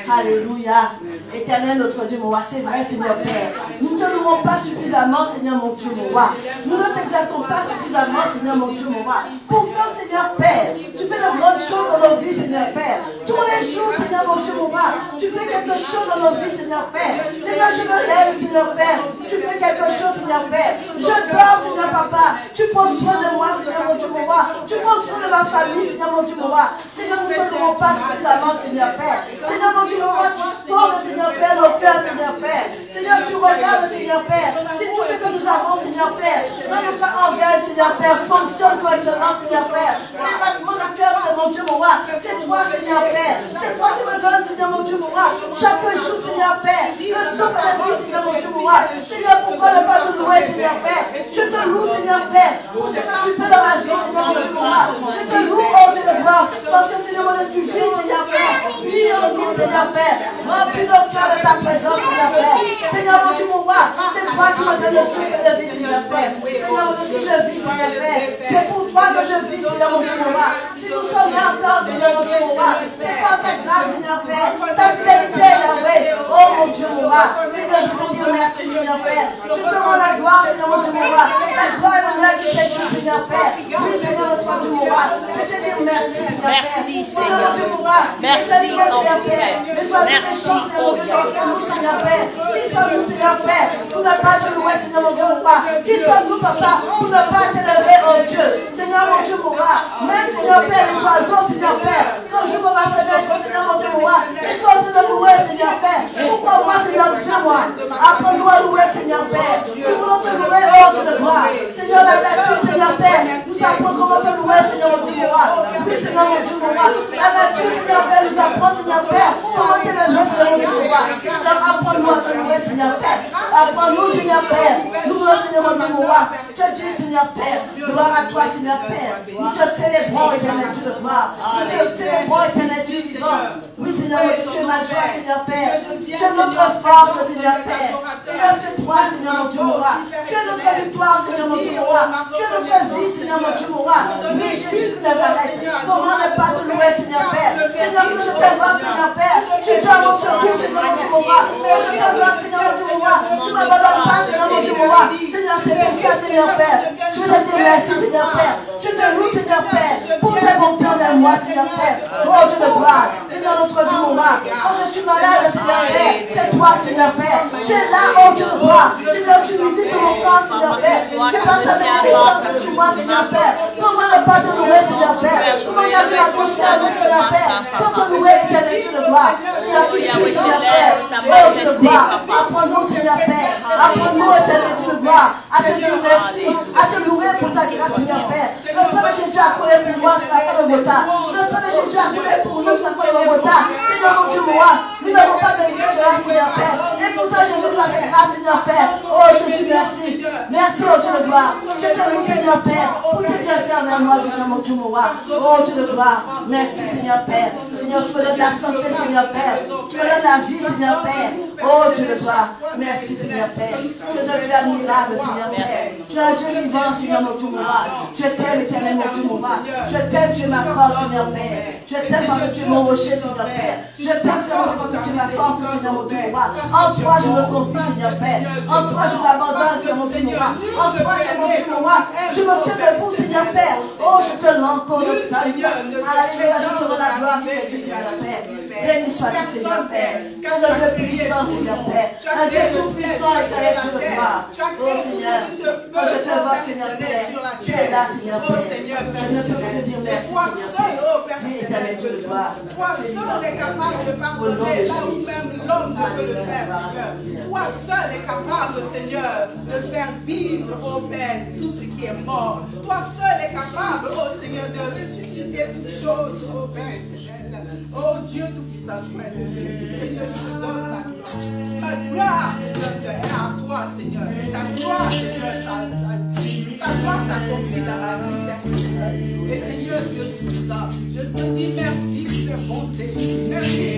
Alléluia. Éternel, notre Dieu, mon roi, c'est vrai, Seigneur Père. Nous ne te louons pas suffisamment, Seigneur, mon Dieu, mon roi. Nous ne t'exaltons pas suffisamment, Seigneur, mon Dieu, mon roi. Pourtant, Seigneur Père, tu fais de grandes choses dans nos vies, Seigneur Père. Tous les jours, Seigneur, mon Dieu, mon roi, tu fais quelque chose dans nos vies, Seigneur Père. Seigneur, je me lève, Seigneur Père. Tu fais quelque chose, Seigneur Père. Je dors, Seigneur Papa. Tu prends soin de moi, Seigneur, mon Dieu, mon roi. Tu prends soin de ma famille, Seigneur, mon Dieu, mon roi. Seigneur, nous ne te louons pas suffisamment, Seigneur Père. Seigneur, mon Dieu, mon roi, tu tournes, Seigneur Père, nos cœurs, Seigneur Père. Seigneur, tu regardes, Seigneur Père. Si tout ce que nous avons, Seigneur Père, dans notre organe, Seigneur Père, fonctionne correctement, Seigneur Père. Les battements de cœur, c'est mon Dieu, mon roi. C'est toi, Seigneur Père. C'est toi qui me donnes, Seigneur, mon Dieu, mon roi. Chaque jour, Seigneur Père. Le souffle de la vie, Seigneur, mon Dieu, mon roi. Seigneur, pourquoi ne pas te louer, Seigneur Père? Je te loue, Seigneur Père, pour ce que tu fais dans ma vie, Seigneur, mon Dieu, mon roi. Je te loue, oh Dieu de gloire, parce que, Seigneur, mon Dieu, tu vis, Seigneur Père. Vis en nous, Seigneur Père. Remplis nos cœurs de ta présence, Seigneur Père. Seigneur, mon Dieu, mon roi, c'est toi qui me donnes le souffle de vie, Seigneur Père. Seigneur, mon Dieu, si je vis, Seigneur Père, c'est pour toi que je vis, Seigneur, mon Dieu, mon roi. Si nous sommes là encore, Seigneur, mon Dieu, mon roi, c'est par ta grâce, Seigneur Père. Ta fidélité, Yahweh. Oh, mon Dieu, mon roi. Seigneur, je te dis merci, Seigneur Père. Je te rends la gloire, Seigneur, mon Dieu, mon roi. La gloire et l'honneur qui t'est due, Seigneur Père. Oui, Seigneur, notre Dieu, mon roi. Je te dis merci, Seigneur Père. Merci, Seigneur, mon Dieu, mon roi. Merci, Seigneur Père. Père. Les oiseaux des champs, Seigneur, mon Dieu, dans nous, Seigneur Père. Qui sommes-nous, Seigneur Père, pour ne pas te louer, Seigneur, mon Dieu, mon roi. Qui sommes-nous, Papa, pour ne pas t'élever, oh Dieu. Seigneur, mon Dieu, mon roi. Même, Seigneur Père, les oiseaux, Seigneur Père. Quand je me rappelle, Seigneur, mon Dieu, mon roi. Ils sont en train de louer, Seigneur Père. Pourquoi moi, Seigneur Dieu, moi? Apprends-nous à louer, Seigneur Père. Nous voulons te louer, oh Dieu de gloire. Seigneur, la nature, Seigneur Père, nous apprend comment te louer, Seigneur, mon Dieu, mon roi. Oui, Seigneur, mon Dieu, mon roi. La nature, Seigneur Père, nous apprend, Seigneur Père, comment te lever, Seigneur, mon Dieu, mon roi. Seigneur, apprends-nous à te louer, Seigneur Père. Apprends-nous, Seigneur Père. Nous voulons, Seigneur, mon Dieu, mon roi. Je te dis, Seigneur Père, gloire à toi, Seigneur Père. Nous te célébrons, éternel Dieu de gloire. Nous te célébrons, éternel Dieu vivant. Oui, Seigneur, mon Dieu, tu es ma joie, Seigneur Père. Tu es notre force, Seigneur Père. Seigneur, c'est toi, Seigneur, mon Dieu, mon roi. Tu es notre victoire, Seigneur, mon Dieu, mon roi. Tu es notre vie, Seigneur, mon Dieu, mon roi. Oui, Jésus de Nazareth. Comment ne pas te louer, Seigneur Père? Seigneur, que je t'invoque, Seigneur Père. Tu dois mon secours, Seigneur, mon Dieu, mon roi. Que je t'invoque, Seigneur, mon Dieu, mon roi. Tu ne m'abandonnes pas, Seigneur, mon Dieu, mon roi. Seigneur, c'est pour ça, Seigneur Père. Je te dis merci, Seigneur Père. Je te loue, Seigneur Père, pour tes bontés envers moi, Seigneur Père. Oh Dieu de gloire. Seigneur, notre Dieu, mon roi. Quand je suis malade, Seigneur Père, c'est toi, Seigneur Père. Tu es là, oh Dieu de gloire. Seigneur, tu visites mon corps, Seigneur Père. Tu passes ta bénédiction sur moi, Seigneur Père. Comment ne pas te louer, Seigneur Père? Comment garder ma conscience, Seigneur Père, sans te louer, éternel Dieu de gloire? Seigneur, qui suis, Seigneur Père? Oh Dieu de gloire. Apprends-nous, Seigneur Père. Apprends-nous, éternel Dieu de gloire, à te dire merci, à te louer pour ta grâce, Seigneur Père. Le sang de Jésus a coulé pour moi sur la croix de Golgotha. Le sang de Jésus a coulé pour nous sur la croix de Golgotha. Seigneur, mon Dieu, moi, nous n'avons pas mérité cela, Seigneur Père. Et pourtant, Jésus nous a fait grâce, Seigneur Père. Oh Jésus, merci. Merci, oh Dieu de gloire. Je te loue, Seigneur Père, pour te bien faire vers moi, Seigneur, mon Dieu, mon roi. Oh Dieu de gloire. Merci, Seigneur Père. Seigneur, tu me donnes la santé, Seigneur Père. Tu me donnes la vie, Seigneur Père. Oh Dieu de gloire. Merci, Seigneur Père. Tu es un Dieu admirable, Seigneur Père. Tu es un Dieu vivant, Seigneur, mon Dieu, mon roi. Je t'aime, éternel, mon Dieu, mon roi. Je t'aime, tu es ma force, Seigneur Père. Je t'aime parce que tu es mon rocher, Seigneur Père. Je t'aime, Seigneur, parce que tu es ma force, Seigneur, mon Dieu, mon roi. En toi, je me confie, Seigneur Père. En toi, je m'abandonne, Seigneur, mon Dieu, mon roi. En toi, Seigneur, mon Dieu, mon roi. Je me tiens debout, Seigneur Père. Oh, je te l'encore de ta vie. Alléluia, je te rends la gloire qui est due, Seigneur Père. Béni sois-tu, Seigneur Père. Tu es un Dieu puissant, Seigneur Père. Un Dieu tout puissant et éternel Dieu de gloire. Oh Seigneur, quand je te vois, Seigneur Père, tu es là, Seigneur Père. Je ne peux que te dire merci, Seigneur Père. Oui, éternel Dieu de gloire. Toi seul est capable de pardonner là où même l'homme ne peut le faire, Seigneur. Toi seul est capable, Seigneur, de faire vivre, oh Père, tout ce qui est mort. Toi seul est capable, oh Seigneur, de ressusciter toutes choses, oh Père éternel. Oh Dieu tout-puissant, sois élevé. Seigneur, je te donne ta gloire. Ta gloire, Seigneur, est à toi, Seigneur. Ta gloire, Seigneur, ta gloire s'accomplit dans la vie, Seigneur. Et Seigneur, Dieu Tout-Puissant. Je te dis merci pour ta bonté. Merci.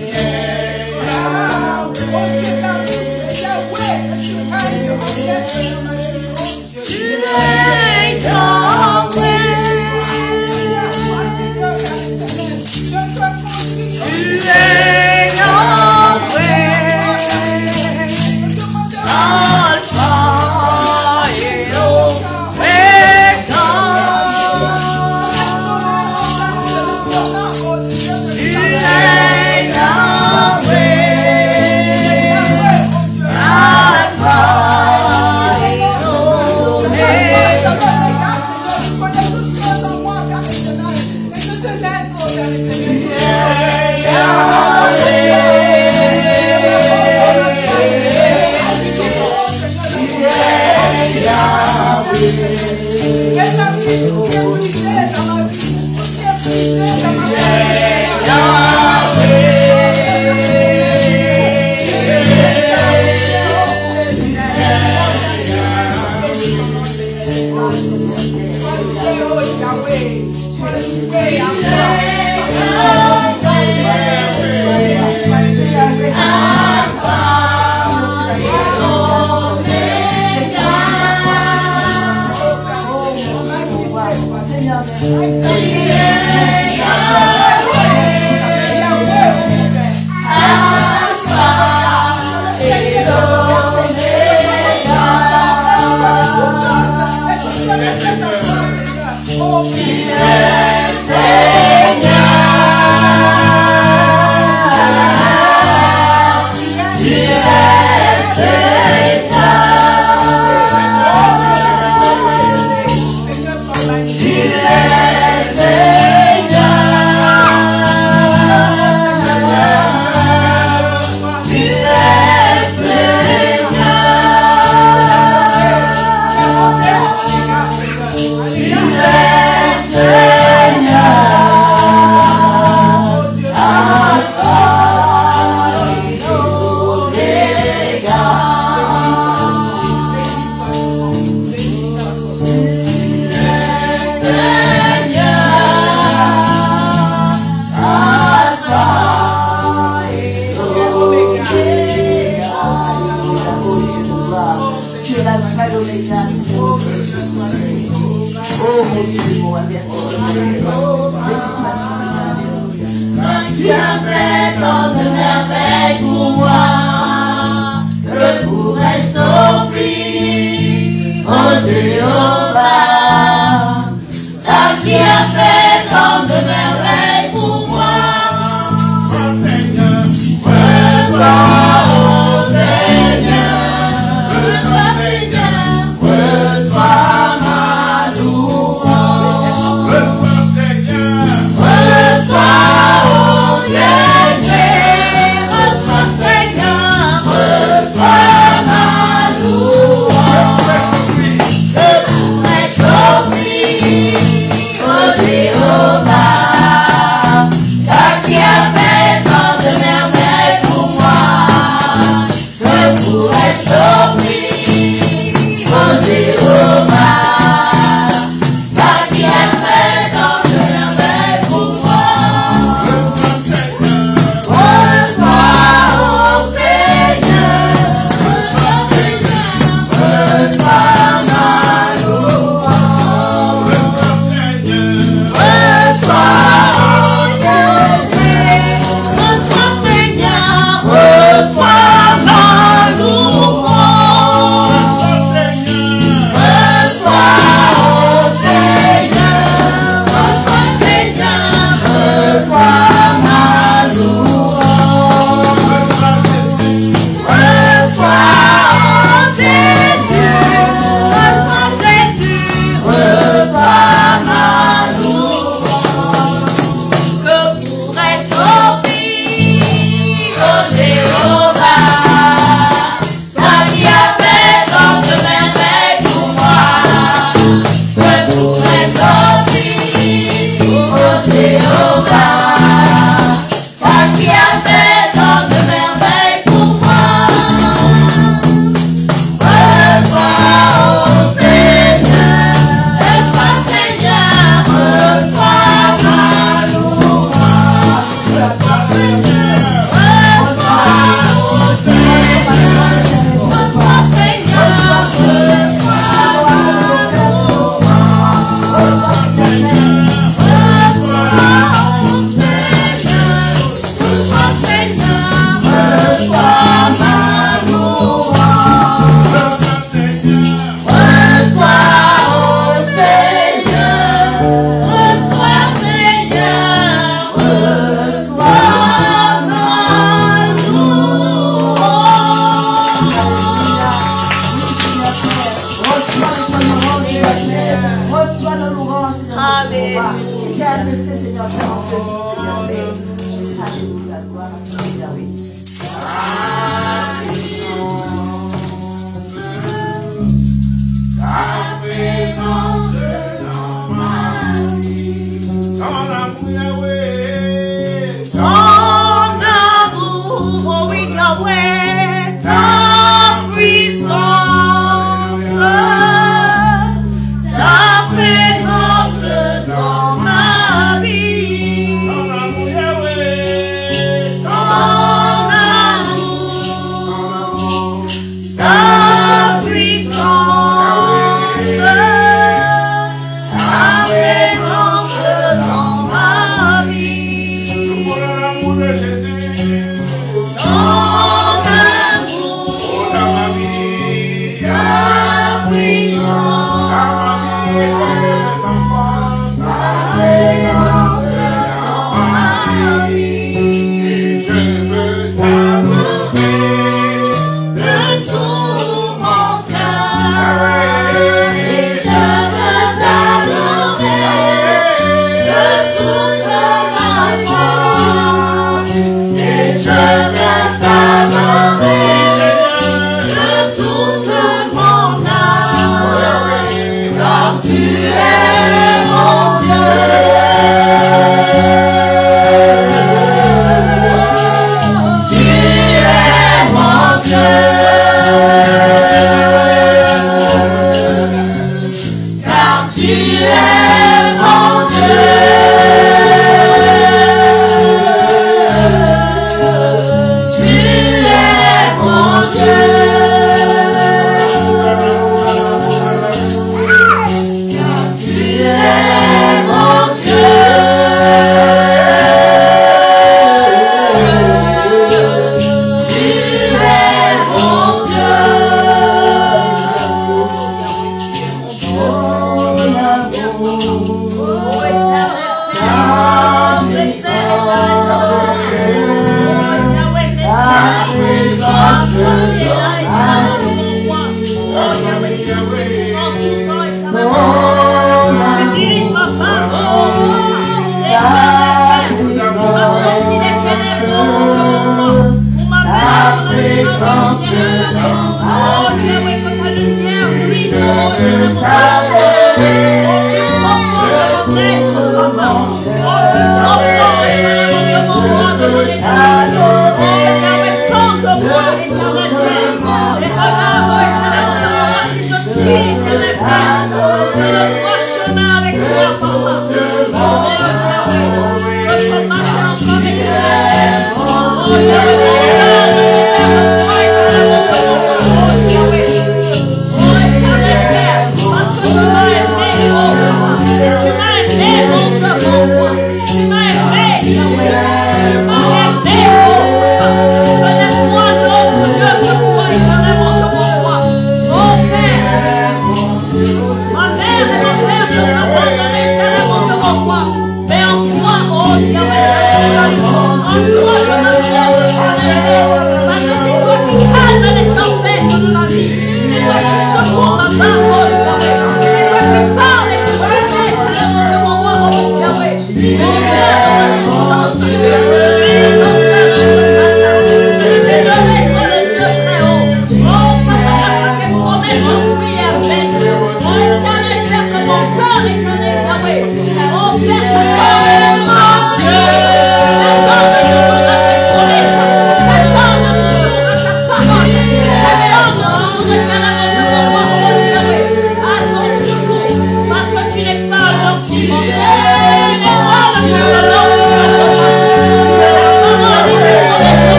Tu as fait tant de merveilles pour moi, que pourrais-je t'offrir, oh Jéhovah? Car tu as fait tant de merveilles pour moi. Reçois, oh Seigneur, reçois Seigneur, reçois ma louange. Reçois Seigneur, reçois, oh Seigneur, reçois qui a adressé, Seigneur, Père, en ce Seigneur, Père. Alléluia, gloire à ton Seigneur, oui. Yeah.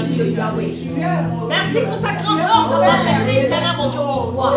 Dieu Yahweh. Merci pour ta grandeur, ta majesté, éternel, mon Dieu, mon roi.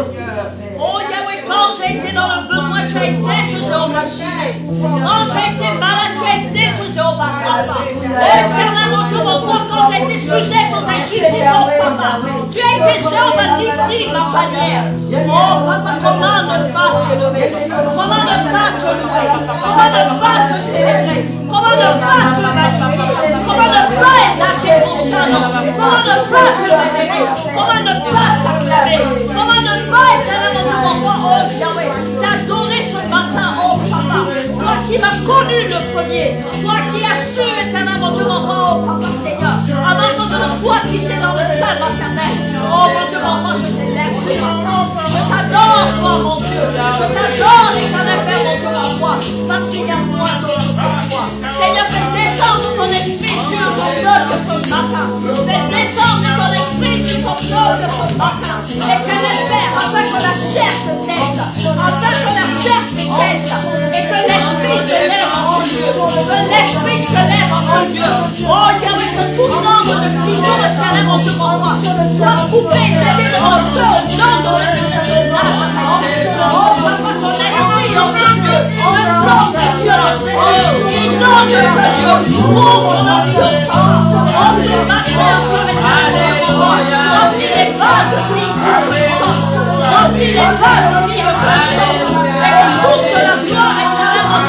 Oh Yahweh, quand j'ai été dans le besoin, tu as été ce Jéhovah Jireh. Quand j'ai été malade, tu as été ce Jéhovah Rapha. Éternel, mon Dieu, mon roi, quand j'ai été sujet aux injustices, oh papa, tu as été Jéhovah Nissi, ma bannière. Oh papa, comment ne pas te lever? Comment ne pas te louer? Comment ne pas te célébrer? Comment ne pas te magnifier? Comment ne pas exalter ton nom? Comment ne pas te révéler? Comment ne pas s'acclamer? Comment ne pas éternel, mon roi, oh Yahweh, t'adorer ce matin, oh papa, toi qui m'as connu le premier, toi qui as su éternel, mon Dieu, mon roi, oh papa Seigneur, avant que je ne sois fixé dans le sein maternel, oh mon Dieu, mon roi, je t'élève ce matin, je t'adore, toi mon Dieu, je t'adore éternel Père, mon Dieu, mon roi, parce qu'il y a moi d'autre que toi. Seigneur, fais descendre ton esprit sur ton peuple ce matin, fais descendre ton esprit sur ton peuple ce matin, éternel Père, afin que la chair se taise, afin que la chair se taise, et que l'esprit se lève en Dieu, que l'esprit se lève en Dieu. Oh Yahweh, que tout nombre de figures éternel, mon Dieu, mon roi, soit coupé, jeté dans le feu, au nom de Jésus. Oh papa, ton esprit en Dieu, le sang de Dieu en Jésus, inonde ce Dieu, ouvre nos yeux, remplis ma terre, remplis les vases de vie, remplis les vases de vie, et toute la gloire éternelle en Dieu, Alléluia,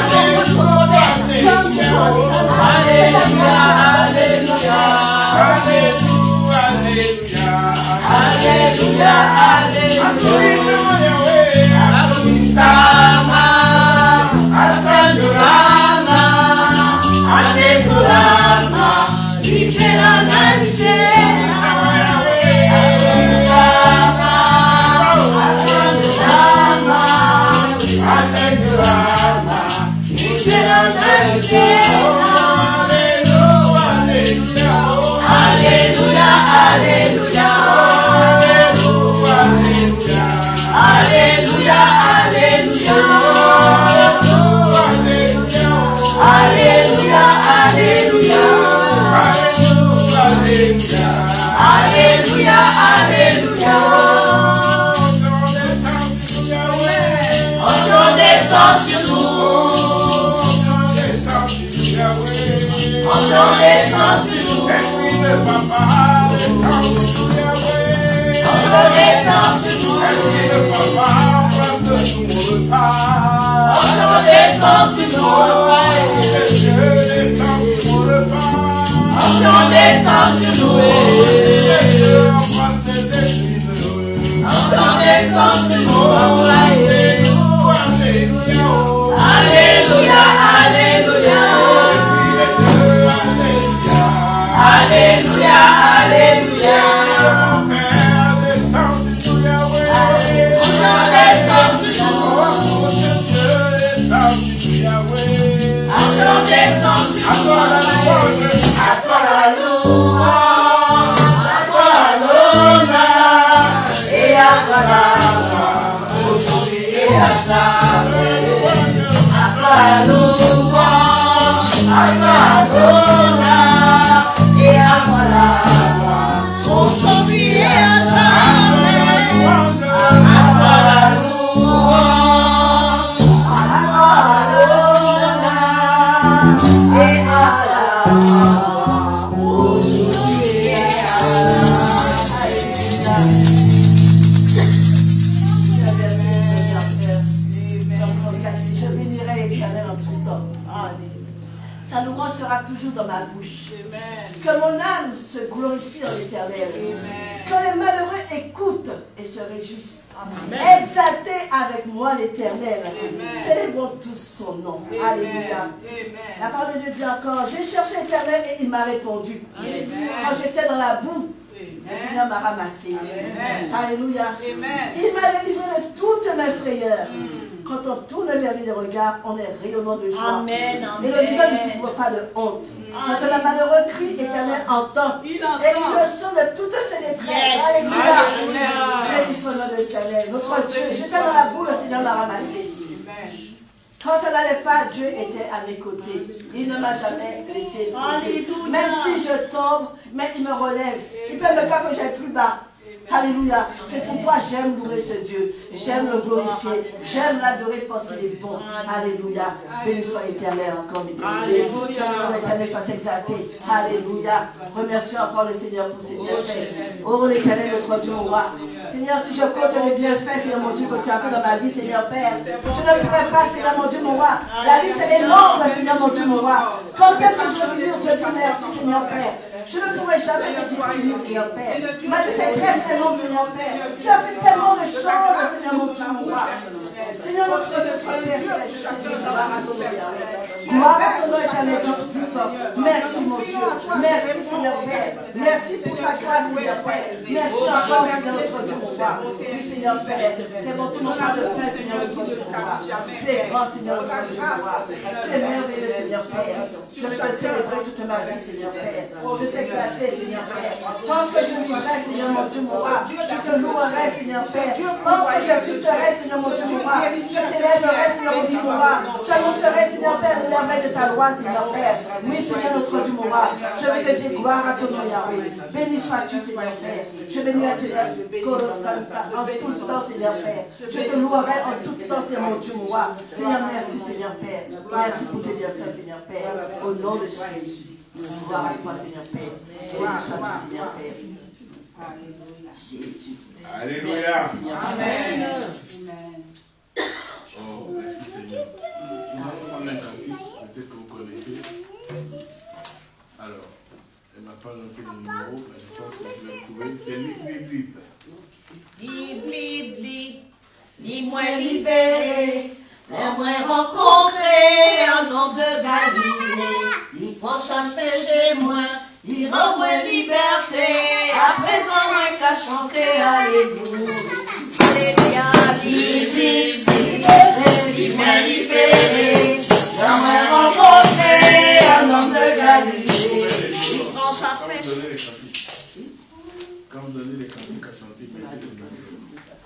Sa louange sera toujours dans ma bouche. Que mon âme se glorifie dans l'Éternel. Que les malheureux écoutent et se réjouissent. Exaltez avec moi l'Éternel. Célébrons tous son nom. Alléluia. La parole de Dieu dit encore, j'ai cherché l'Éternel et il m'a répondu. Quand j'étais dans la boue, le Seigneur m'a ramassé. Alléluia. Il m'a délivré de toutes mes frayeurs. Quand on tourne vers lui les regards, on est rayonnant de joie. Amen, amen. Et le visage ne couvre pas de honte. Quand un malheureux crie, l'Éternel entend. Et il le sauve de toutes ses détresses. Alléluia. Béni soit le nom de l'Éternel. Notre Dieu, j'étais dans la boue, le Seigneur m'a ramassé. Quand ça n'allait pas, Dieu était à mes côtés. Il ne m'a jamais laissé tomber. Même si je tombe, mais il me relève. Il ne permet pas que j'aille plus bas. Alléluia. C'est pourquoi j'aime louer ce Dieu. J'aime le glorifier. J'aime l'adorer parce qu'il est bon. Alléluia. Béni soit l'Éternel encore. Alléluia. L'Éternel soit exalté. Alléluia. Remercions encore le Seigneur pour ses bienfaits. Oh l'Éternel, notre Dieu, mon roi. Seigneur, si je compte les bienfaits, Seigneur mon Dieu, que tu as fait dans ma vie, Seigneur Père, je ne pourrais pas, Seigneur mon Dieu, mon roi. La liste est longue, Seigneur mon Dieu, mon roi. Quand est-ce que je veux dire, je dis merci, Seigneur Père. Je ne pourrais jamais te dire Seigneur Père. Ma vie, c'est très long, Seigneur Père. Tu as fait tellement de choses, Seigneur mon Dieu, mon roi. Seigneur notre Dieu, sois merci. Gloire à ton nom, éternel Dieu puissant. Merci, mon Dieu. Merci, Seigneur Père. Merci pour ta grâce, Seigneur Père. Merci encore, Seigneur notre Dieu, mon roi. Oui, Seigneur Père. Tes bontés n'ont pas de fin, Seigneur notre Dieu, mon roi. Tu es grand, Seigneur notre Dieu, mon roi. Tu es merveilleux, Seigneur Père. Je vais te célébrer toute ma vie, Seigneur Père. Je t'exalter, Seigneur Père. Tant que je vivrai, Seigneur mon Dieu, mon roi, je te louerai, Seigneur Père. Tant que j'existerai, Seigneur mon Dieu, mon roi, je t'élèverai, Seigneur mon Dieu, mon roi. J'annoncerai, Seigneur Père, le merveille de ta loi, Seigneur Père. Oui, Seigneur notre Dieu, mon roi. Je vais te dire gloire à ton nom, Yahweh. Béni sois-tu, Seigneur Père. Je bénirai, Seigneur, en tout temps, Seigneur Père. Je te louerai en tout temps, Seigneur mon Dieu, mon roi. Seigneur, merci, Seigneur Père. Merci pour tes bienfaits, Seigneur Père. Au nom de Jésus. Gloire à toi, Seigneur Père. Béni sois-tu, Seigneur Père. Jésus. Alléluia. Amen. Oh, merci Seigneur. Nous allons prendre un cantique, peut-être que vous connaissez. Alors, elle m'a pas noté le numéro, mais je pense que je vais le trouver. C'est Lip, Lip, Lip. Lip, Lip, Lip. Dis-moi libéré. Laisse-moi rencontrer un homme de Galilée. Il franchit péché moi. Il rend moi liberté. À présent, moi qu'à chanter. Alléluia. Alléluia. Lip, Lip, Lip. Dis-moi libéré. Laisse-moi rencontrer un homme de Galilée. Il franchit péché. Quand vous donnez les cantiques à chanter, mettez les mains.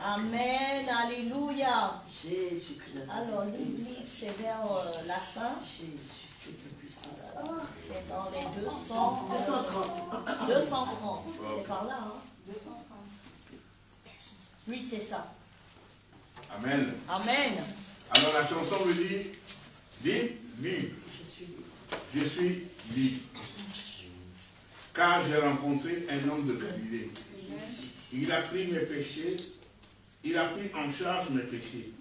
Amen, alléluia. Jésus-Christ. Alors, l'Église, c'est vers la fin. Jésus, tu es puissant. C'est dans les 230. 230. C'est par là, hein? 230. Oui, c'est ça. Amen. Amen. Alors la chanson me dit, libre. Je suis libre. Car j'ai rencontré un homme de Galilée. Il a pris mes péchés, il a pris en charge mes péchés.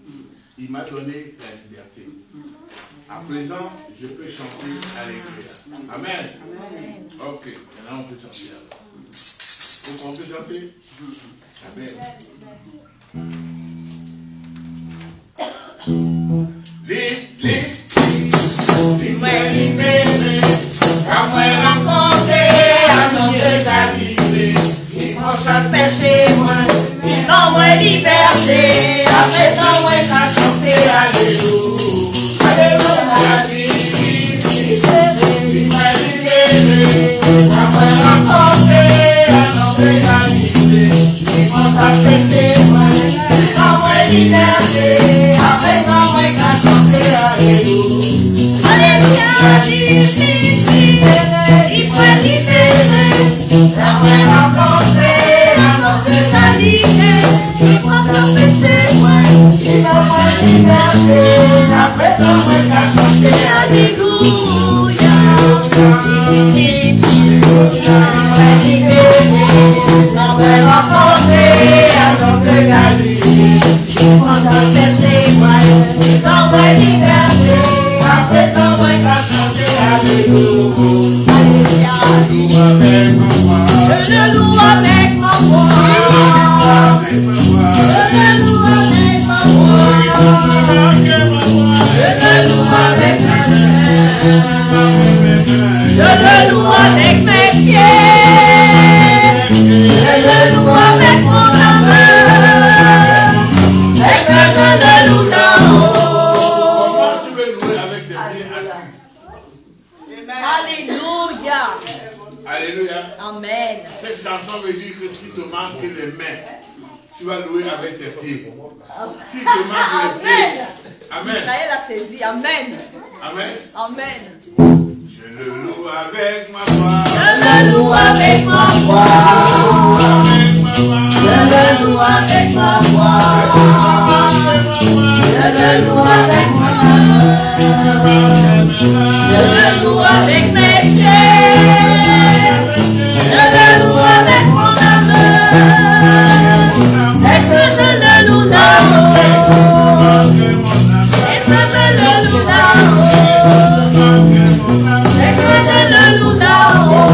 Il m'a donné la liberté. À présent, je peux chanter Alléluia. Amen. Ok, maintenant on peut chanter alors. On peut chanter? Amen. Dis-moi libéré, à-moi rencontrer un homme de Galilée. Il prend chaque péché, moi, il donne moi liberté. À présent, moi, qu'à chanter Alléluia. Alléluia, dis-moi libéré, à-moi rencontrer un homme de Galilée. Il prend chaque péché, moi, il donne moi liberté. À présent, moi, qu'à chanter Alléluia. Alléluia, il faut libérer, la main rencontrée, la mort de Galilée, il prend son péché, moi, il va moi liberté, après son moi qu'à chanter Alléluia. Il faut libérer, la main rencontrée, la mort de Galilée, il prend son péché, moi, il va moi liberté. Après ton moi qu'à chanter Alléluia. Je le loue avec ma voix. Je le loue avec ma voix. Je le loue avec mes mains. Je le loue avec mes pieds. Je le loue avec mon amour. Et que je le loue d'en haut. Alléluia. Alléluia. Amen. Cette chanson veut dire que si te manques les mains, tu vas louer avec tes pieds. Si tu marches les pieds. Amen. Israël a saisi. Amen. Amen. Amen. Je le loue avec ma voix. Je le loue avec ma voix. Je le loue avec ma voix. Je le loue avec ma main. Je le loue avec mes pieds. Je le loue avec mon âme. Est-ce que je le loue là-haut? Est-ce que je le loue là-haut? Est-ce que je le loue là-haut?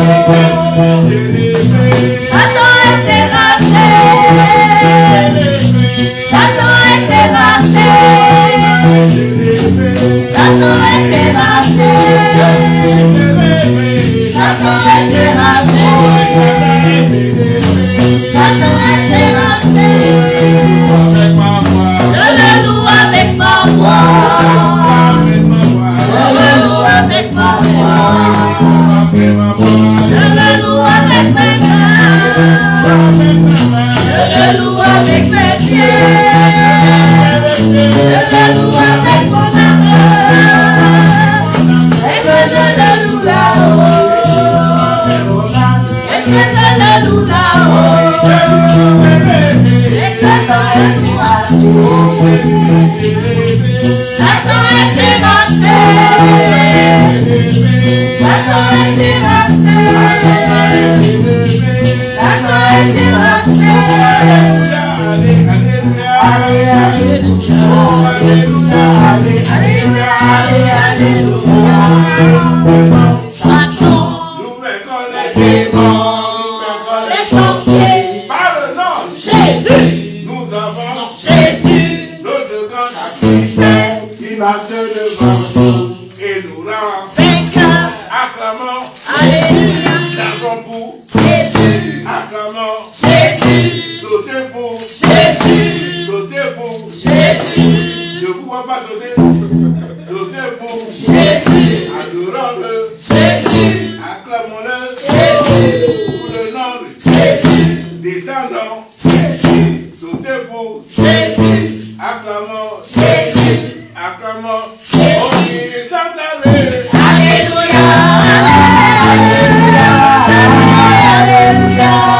Satan est terrassé. Satan est terrassé. Satan est terrassé. Satan est terrassé. Satan est terrassé. Je le loue avec ma voix. Je le loue avec ma voix. Je le loue avec mes mains. Je le loue avec mes pieds. Je le loue avec mon âme. Et que je le loue là-haut. Et que je le loue là-haut. Et que je le loue là-haut. Satan est terrassé. Satan est terrassé. Satan est terrassé. Par le nom Jésus, nous avons Jésus, notre grand architecte qui marche devant nous et nous rend vainqueur, acclamons alléluia, dansons pour Jésus, acclamons Jésus, sautez pour Jésus, sautez pour Jésus, je ne pouvais pas sauter sautez pour Jésus, adorons-le Jésus, acclamons-le Jésus, pour le nom de Jésus, descendons sautez pour Jésus, acclamons Jésus, acclamons oh qui chante alléluia, alléluia, alléluia,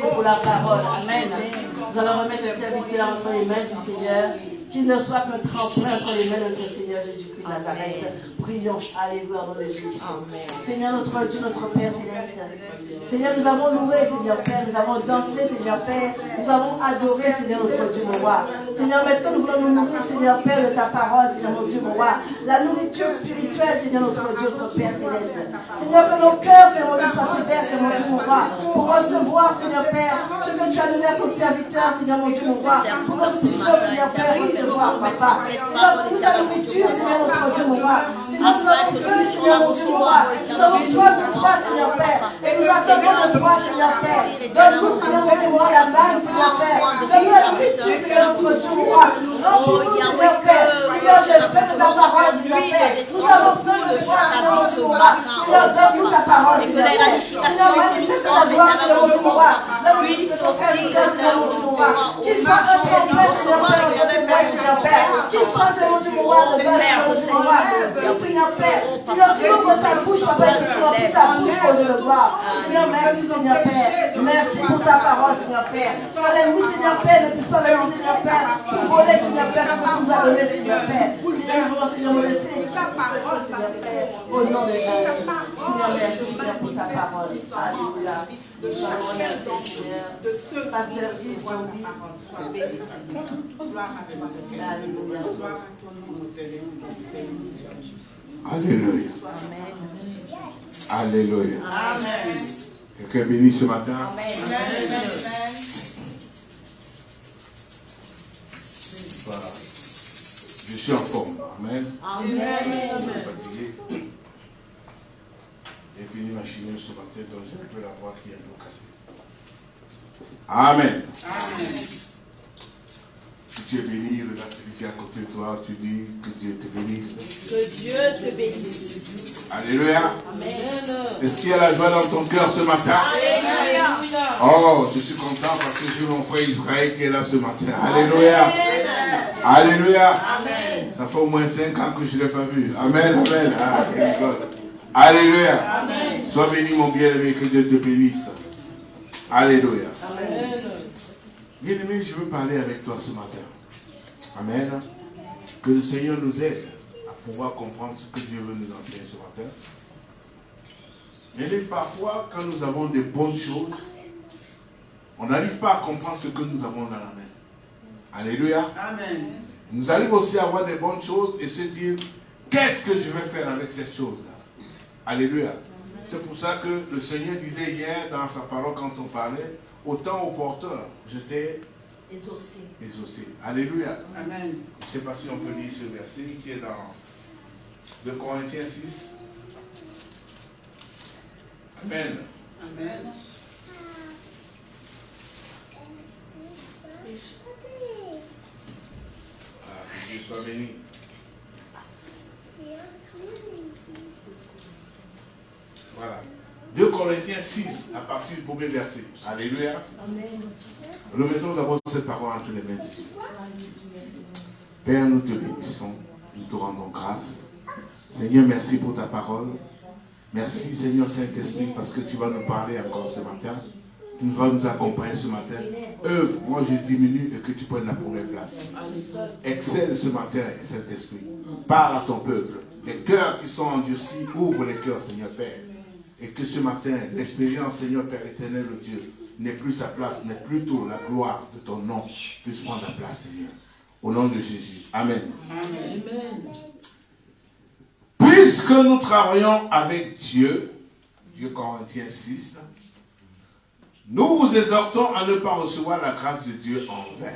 Pour la parole. Amen. Nous allons remettre le serviteur entre les mains du Seigneur. qu'il ne soit qu'un tremplin entre les mains de notre Seigneur Jésus-Christ de Nazareth. Prions, alléluia, dans le Jésus. Seigneur notre Dieu, notre Père céleste. Seigneur, nous avons loué, Seigneur Père, nous avons dansé, Seigneur Père, nous avons adoré, Seigneur notre Dieu, mon roi. Seigneur, maintenant nous voulons nous nourrir, Seigneur Père, de ta parole, Seigneur mon Dieu, mon roi. La nourriture spirituelle, Seigneur notre Dieu, notre Père céleste. Seigneur, que nos cœurs, Seigneur mon Dieu, soient ouverts, Seigneur mon Dieu, mon roi, pour recevoir, Seigneur Père, ce que tu as donné à ton serviteur, Seigneur mon Dieu, mon roi, pour que nous puissions, Seigneur Père, recevoir, papa. Seigneur, pour ta nourriture, Seigneur notre Dieu, mon roi. Seigneur, nous avons faim, Seigneur mon Dieu, mon roi. Nous avons soif de toi, Seigneur Père, et nous attendons de toi, Seigneur Père. Donne-nous, Seigneur mon Dieu, mon roi, la manne, Seigneur Père. Donne-nous la nourriture, Seigneur notre Dieu, mon roi. Remplis-nous, Seigneur Père. Seigneur, j'ai faim de ta parole, Seigneur Père. Nous avons faim de toi, Seigneur mon Dieu, mon roi. Seigneur, donne-nous ta parole, Seigneur Père. Seigneur, manifeste ta gloire, Seigneur mon Dieu, mon roi. Qu'il soit un tremplin, Seigneur Père, Seigneur Père. Qu'il soit, Seigneur mon Dieu, mon roi, le Père, Seigneur mon roi. Seigneur Père, Seigneur, qui ouvre sa bouche, papa, et que tu remplis sa bouche pour Dieu le gloire. Seigneur, merci, Seigneur Père. Merci pour ta parole, Seigneur Père. Que l'ennemi, Seigneur Père, ne puisse pas venir, Seigneur Père, pour voler, Seigneur Père, ce que tu nous as donné, Seigneur Père. Seigneur, nous voulons, Seigneur, me laisser, Seigneur Père, au nom de Jésus. Seigneur, merci, Seigneur, pour ta parole. Alléluia. De chaque Seigneur, de ceux qui Pasteur reçoivent ta parole, sois béni, Seigneur. Gloire à toi, Seigneur. Alléluia. Gloire à ton nom, Seigneur. Alléluia. Amen. Alléluia. Amen. Quelqu'un béni ce matin? Amen. Voilà. Je suis en forme. Amen. Amen. Je suis fatigué. J'ai fini ma chimie ce matin, donc j'ai un peu la voix qui est un peu cassée. Amen. Amen. Si tu es béni, regarde celui qui est à côté de toi, tu dis que Dieu te bénisse. Que Dieu te bénisse. Alléluia. Amen. Est-ce qu'il y a la joie dans ton cœur ce matin? Alléluia. Oh, je suis content parce que j'ai mon frère Israël qui est là ce matin. Alléluia. Alléluia. Amen. Ça fait au moins 5 ans que je ne l'ai pas vu. Amen, amen. Ah, quelle rigole. Alléluia. Amen. Sois béni mon bien-aimé, que Dieu te bénisse. Alléluia. Amen. Bien-aimé, je veux parler avec toi ce matin. Amen. Que le Seigneur nous aide à pouvoir comprendre ce que Dieu veut nous enseigner ce matin. Mais parfois, quand nous avons des bonnes choses, on n'arrive pas à comprendre ce que nous avons dans la main. Alléluia. Amen. Nous arrivons aussi à avoir des bonnes choses et se dire, qu'est-ce que je vais faire avec cette chose-là? Alléluia. C'est pour ça que le Seigneur disait hier dans sa parole quand on parlait, autant opportun, je t'ai exaucé. Alléluia. Amen. Je ne sais pas si on peut lire ce verset qui est dans 2 Corinthiens 6. Amen. Amen. Ah, que Dieu soit béni. Voilà. 2 Corinthiens 6, à partir du premier verset. Alléluia. Amen. Remettons d'abord cette parole entre les mains de Dieu. Père, nous te bénissons, nous te rendons grâce. Seigneur, merci pour ta parole. Merci, Seigneur Saint-Esprit, parce que tu vas nous parler encore ce matin. Tu vas nous accompagner ce matin. Œuvre, moi je diminue et que tu prennes la première place. Excelle ce matin, Saint-Esprit. Parle à ton peuple. Les cœurs qui sont endurcis, ouvre les cœurs, Seigneur Père. Et que ce matin, l'expérience, Seigneur Père éternel, le Dieu, n'est plus sa place, mais plutôt la gloire de ton nom puisse prendre la place, Seigneur. Au nom de Jésus. Amen. Amen. Puisque nous travaillons avec Dieu, 2 Corinthiens 6, nous vous exhortons à ne pas recevoir la grâce de Dieu en vain.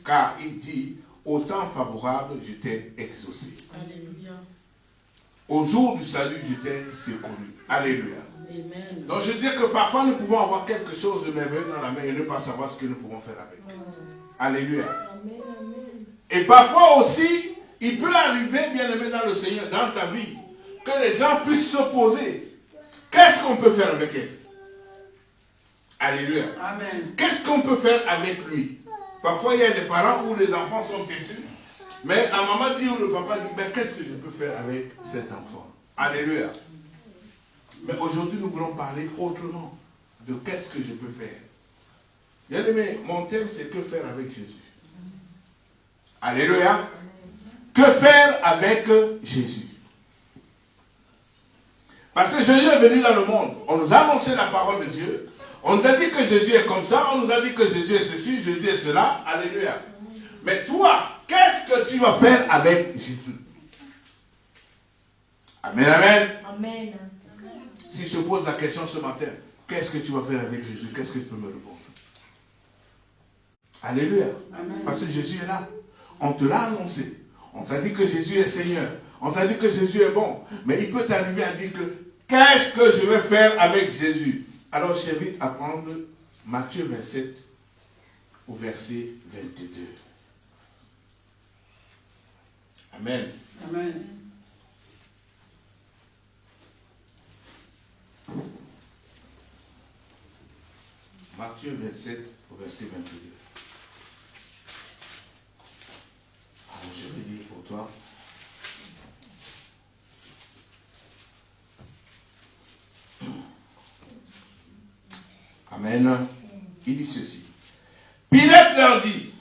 Car il dit, au temps favorable, je t'ai exaucé. Alléluia. Au jour du salut, je t'ai secouru. Alléluia. Amen. Donc je dis que parfois nous pouvons avoir quelque chose de merveilleux dans la main et ne pas savoir ce que nous pouvons faire avec. Alléluia. Et parfois aussi, il peut arriver, bien aimé dans le Seigneur, dans ta vie, que les gens puissent se poser. Qu'est-ce qu'on peut faire avec elle? Alléluia. Amen. Qu'est-ce qu'on peut faire avec lui? Parfois, il y a des parents où les enfants sont têtus. Mais la maman dit ou le papa dit, mais qu'est-ce que je peux faire avec cet enfant? Alléluia. Mais aujourd'hui, nous voulons parler autrement de qu'est-ce que je peux faire. Bien aimé, mon thème, c'est que faire avec Jésus. Alléluia. Que faire avec Jésus? Parce que Jésus est venu dans le monde. On nous a annoncé la parole de Dieu. On nous a dit que Jésus est comme ça. On nous a dit que Jésus est ceci, Jésus est cela. Alléluia. Mais toi, qu'est-ce que tu vas faire avec Jésus? Amen, amen. Amen. Si je pose la question ce matin, qu'est-ce que tu vas faire avec Jésus? Qu'est-ce que tu peux me répondre? Alléluia. Amen. Parce que Jésus est là. On te l'a annoncé. On t'a dit que Jésus est Seigneur. On t'a dit que Jésus est bon. Mais il peut t'arriver à dire que qu'est-ce que je vais faire avec Jésus? Alors je t'invite à prendre Matthieu 27 au verset 22. Amen. Amen. Matthieu 27 au verset 22. Alors je vais lire pour toi. Amen. Il dit ceci. Pilate leur dit,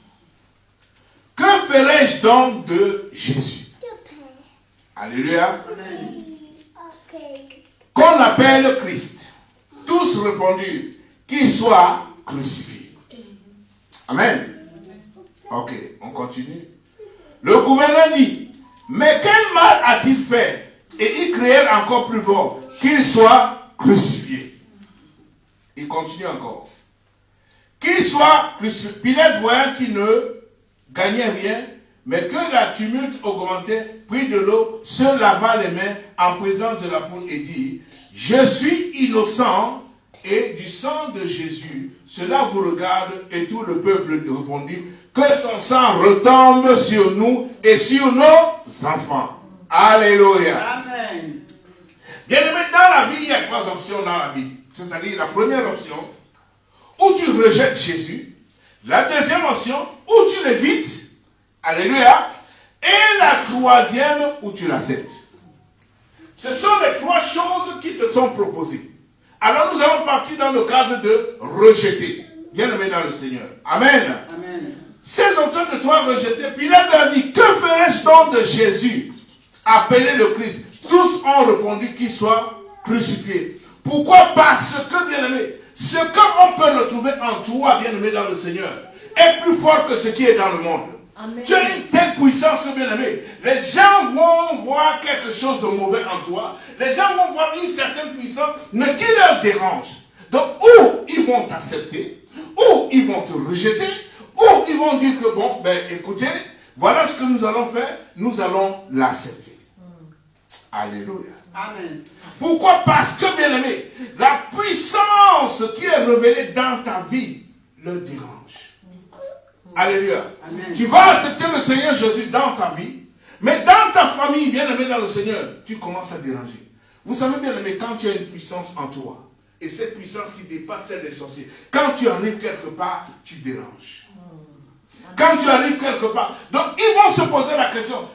que ferai-je donc de Jésus? Alléluia. Qu'on appelle Christ. Tous répondirent, qu'il soit crucifié. Amen. Ok, on continue. Le gouverneur dit, mais quel mal a-t-il fait? Et ils crièrent encore plus fort, qu'il soit crucifié. Il continue encore. Qu'il soit crucifié. Pilate, voyant qu'il ne gagnait rien, mais que la tumulte augmentait, prit de l'eau, se lava les mains en présence de la foule et dit, je suis innocent et du sang de Jésus, cela vous regarde. Et tout le peuple répondit, que son sang retombe sur nous et sur nos enfants. Alléluia. Amen. Bien-aimé, dans la vie, il y a trois options dans la vie. C'est-à-dire la première option, où tu rejettes Jésus. La deuxième option, où tu l'évites. Alléluia. Et la troisième, où tu l'acceptes. Ce sont les trois choses qui te sont proposées. Alors nous allons partir dans le cadre de rejeter. Bien-aimé dans le Seigneur. Amen. Amen. Ces options de toi rejeter, Pilate a dit, que ferais-je donc de Jésus, appelé le Christ? Tous ont répondu qu'il soit crucifié. Pourquoi? Parce que, bien-aimé, ce qu'on peut retrouver en toi, bien-aimé dans le Seigneur, est plus fort que ce qui est dans le monde. Amen. Tu as une telle puissance que, bien-aimé, les gens vont voir quelque chose de mauvais en toi. Les gens vont voir une certaine puissance, mais qui leur dérange. Donc, ou ils vont t'accepter, ou ils vont te rejeter, ou ils vont dire que, bon, ben écoutez, voilà ce que nous allons faire, nous allons l'accepter. Alléluia. Amen. Pourquoi? Parce que, bien-aimé, la puissance qui est révélée dans ta vie le dérange. Alléluia. Amen. Tu vas accepter le Seigneur Jésus dans ta vie, mais dans ta famille, bien-aimé dans le Seigneur, tu commences à déranger. Vous savez, bien-aimé, quand tu as une puissance en toi, et cette puissance qui dépasse celle des sorciers, quand tu arrives quelque part, tu déranges. Quand tu arrives quelque part, donc ils vont se poser la question,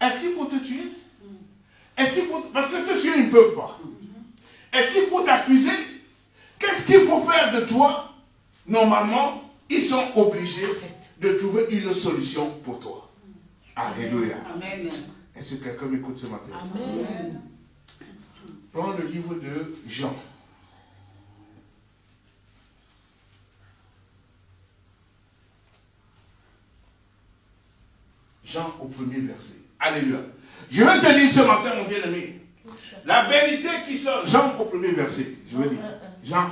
est-ce qu'il faut te tuer? Est-ce qu'il faut... Parce que te tuer, ils ne peuvent pas. Est-ce qu'il faut t'accuser? Qu'est-ce qu'il faut faire de toi? Normalement, ils sont obligés de trouver une solution pour toi. Alléluia. Amen. Est-ce que quelqu'un m'écoute ce matin? Amen. Prends le livre de Jean. Jean au premier verset. Alléluia. Je vais te dire ce matin, mon bien-aimé, la vérité qui sort. Jean au premier verset. Je vais dire. Jean 1.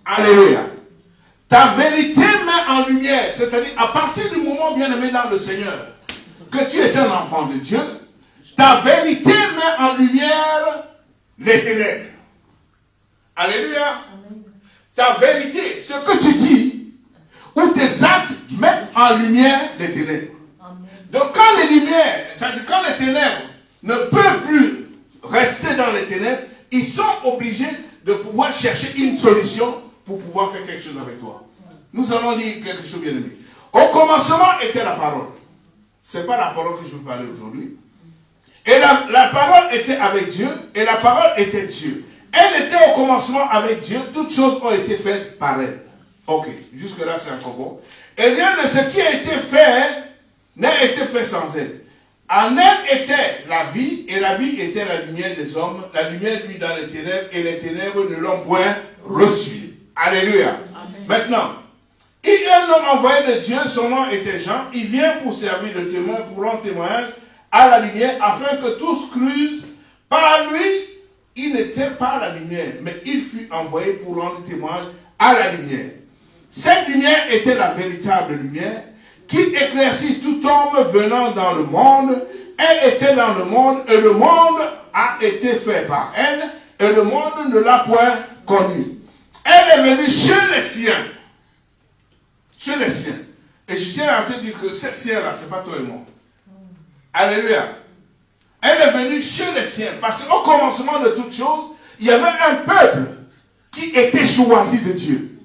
Alléluia. Ta vérité met en lumière, c'est-à-dire à partir du moment, bien-aimé dans le Seigneur, que tu es un enfant de Dieu, ta vérité met en lumière les ténèbres. Alléluia. Ta vérité, ce que tu dis, ou tes actes mettent en lumière les ténèbres. Donc quand les lumières, c'est-à-dire quand les ténèbres ne peuvent plus rester dans les ténèbres, ils sont obligés de pouvoir chercher une solution pour pouvoir faire quelque chose avec toi. Nous allons lire quelque chose, bien aimé. Au commencement était la parole. Ce n'est pas la parole que je veux parler aujourd'hui. Et la parole était avec Dieu, et la parole était Dieu. Elle était au commencement avec Dieu, toutes choses ont été faites par elle. Ok, jusque là c'est encore bon. Et rien de ce qui a été fait n'a été fait sans elle. En elle était la vie, et la vie était la lumière des hommes. La lumière, lui, dans les ténèbres, et les ténèbres ne l'ont point reçue. Alléluia. Amen. Maintenant, il y a un homme envoyé de Dieu, son nom était Jean. Il vient pour servir de témoin, pour rendre témoignage à la lumière, afin que tous cruent par lui. Il n'était pas la lumière, mais il fut envoyé pour rendre témoignage à la lumière. Cette lumière était la véritable lumière qui éclaircit tout homme venant dans le monde. Elle était dans le monde et le monde a été fait par elle et le monde ne l'a point connue. Elle est venue chez les siens. Chez les siens. Et je tiens à te dire que ces siens-là, ce n'est pas toi et moi. Alléluia. Elle est venue chez les siens. Parce qu'au commencement de toutes choses, il y avait un peuple qui était choisi de Dieu.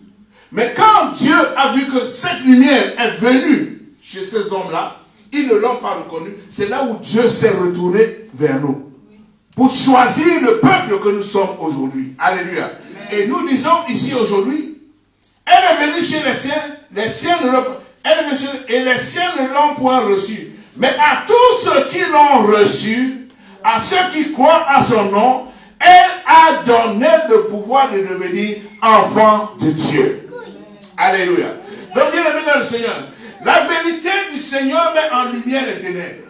Mais quand Dieu a vu que cette lumière est venue chez ces hommes-là, ils ne l'ont pas reconnu. C'est là où Dieu s'est retourné vers nous. Pour choisir le peuple que nous sommes aujourd'hui. Alléluia. Amen. Et nous disons ici aujourd'hui, elle est venue chez les siens ne l'ont et les siens ne l'ont point reçu. Mais à tous ceux qui l'ont reçu, à ceux qui croient à son nom, elle a donné le pouvoir de devenir enfants de Dieu. Alléluia. Donc, bien aimé dans le Seigneur, la vérité du Seigneur met en lumière les ténèbres.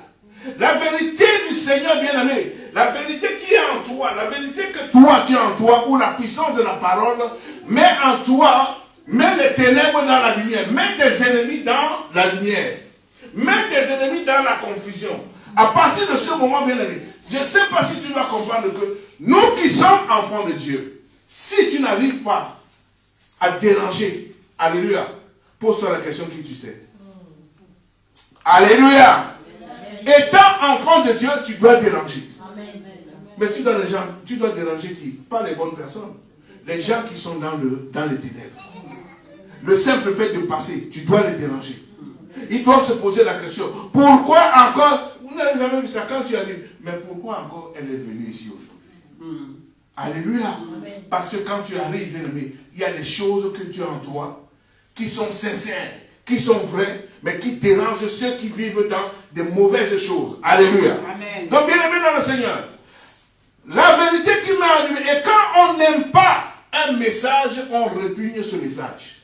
La vérité du Seigneur, bien aimé, la vérité qui est en toi, la vérité que toi tu as en toi, ou la puissance de la parole, met en toi, met les ténèbres dans la lumière, met tes ennemis dans la lumière, met tes ennemis dans la confusion. À partir de ce moment, bien aimé, je ne sais pas si tu dois comprendre que nous qui sommes enfants de Dieu, si tu n'arrives pas à déranger, alléluia, pose-toi la question qui tu sais. Alléluia. Étant enfant de Dieu, tu dois déranger. Mais tu dois déranger qui? Pas les bonnes personnes. Les gens qui sont dans les ténèbres. Le simple fait de passer, tu dois les déranger. Ils doivent se poser la question, pourquoi encore? Vous n'avez jamais vu ça quand tu arrives. Mais pourquoi encore elle est venue ici aujourd'hui? Alléluia. Parce que quand tu arrives, bien aimé, il y a des choses que tu as en toi qui sont sincères, qui sont vraies, mais qui dérangent ceux qui vivent dans des mauvaises choses. Alléluia. Amen. Donc, bien aimé dans le Seigneur, la vérité qui met en lumière, et quand on n'aime pas un message, on répugne ce message.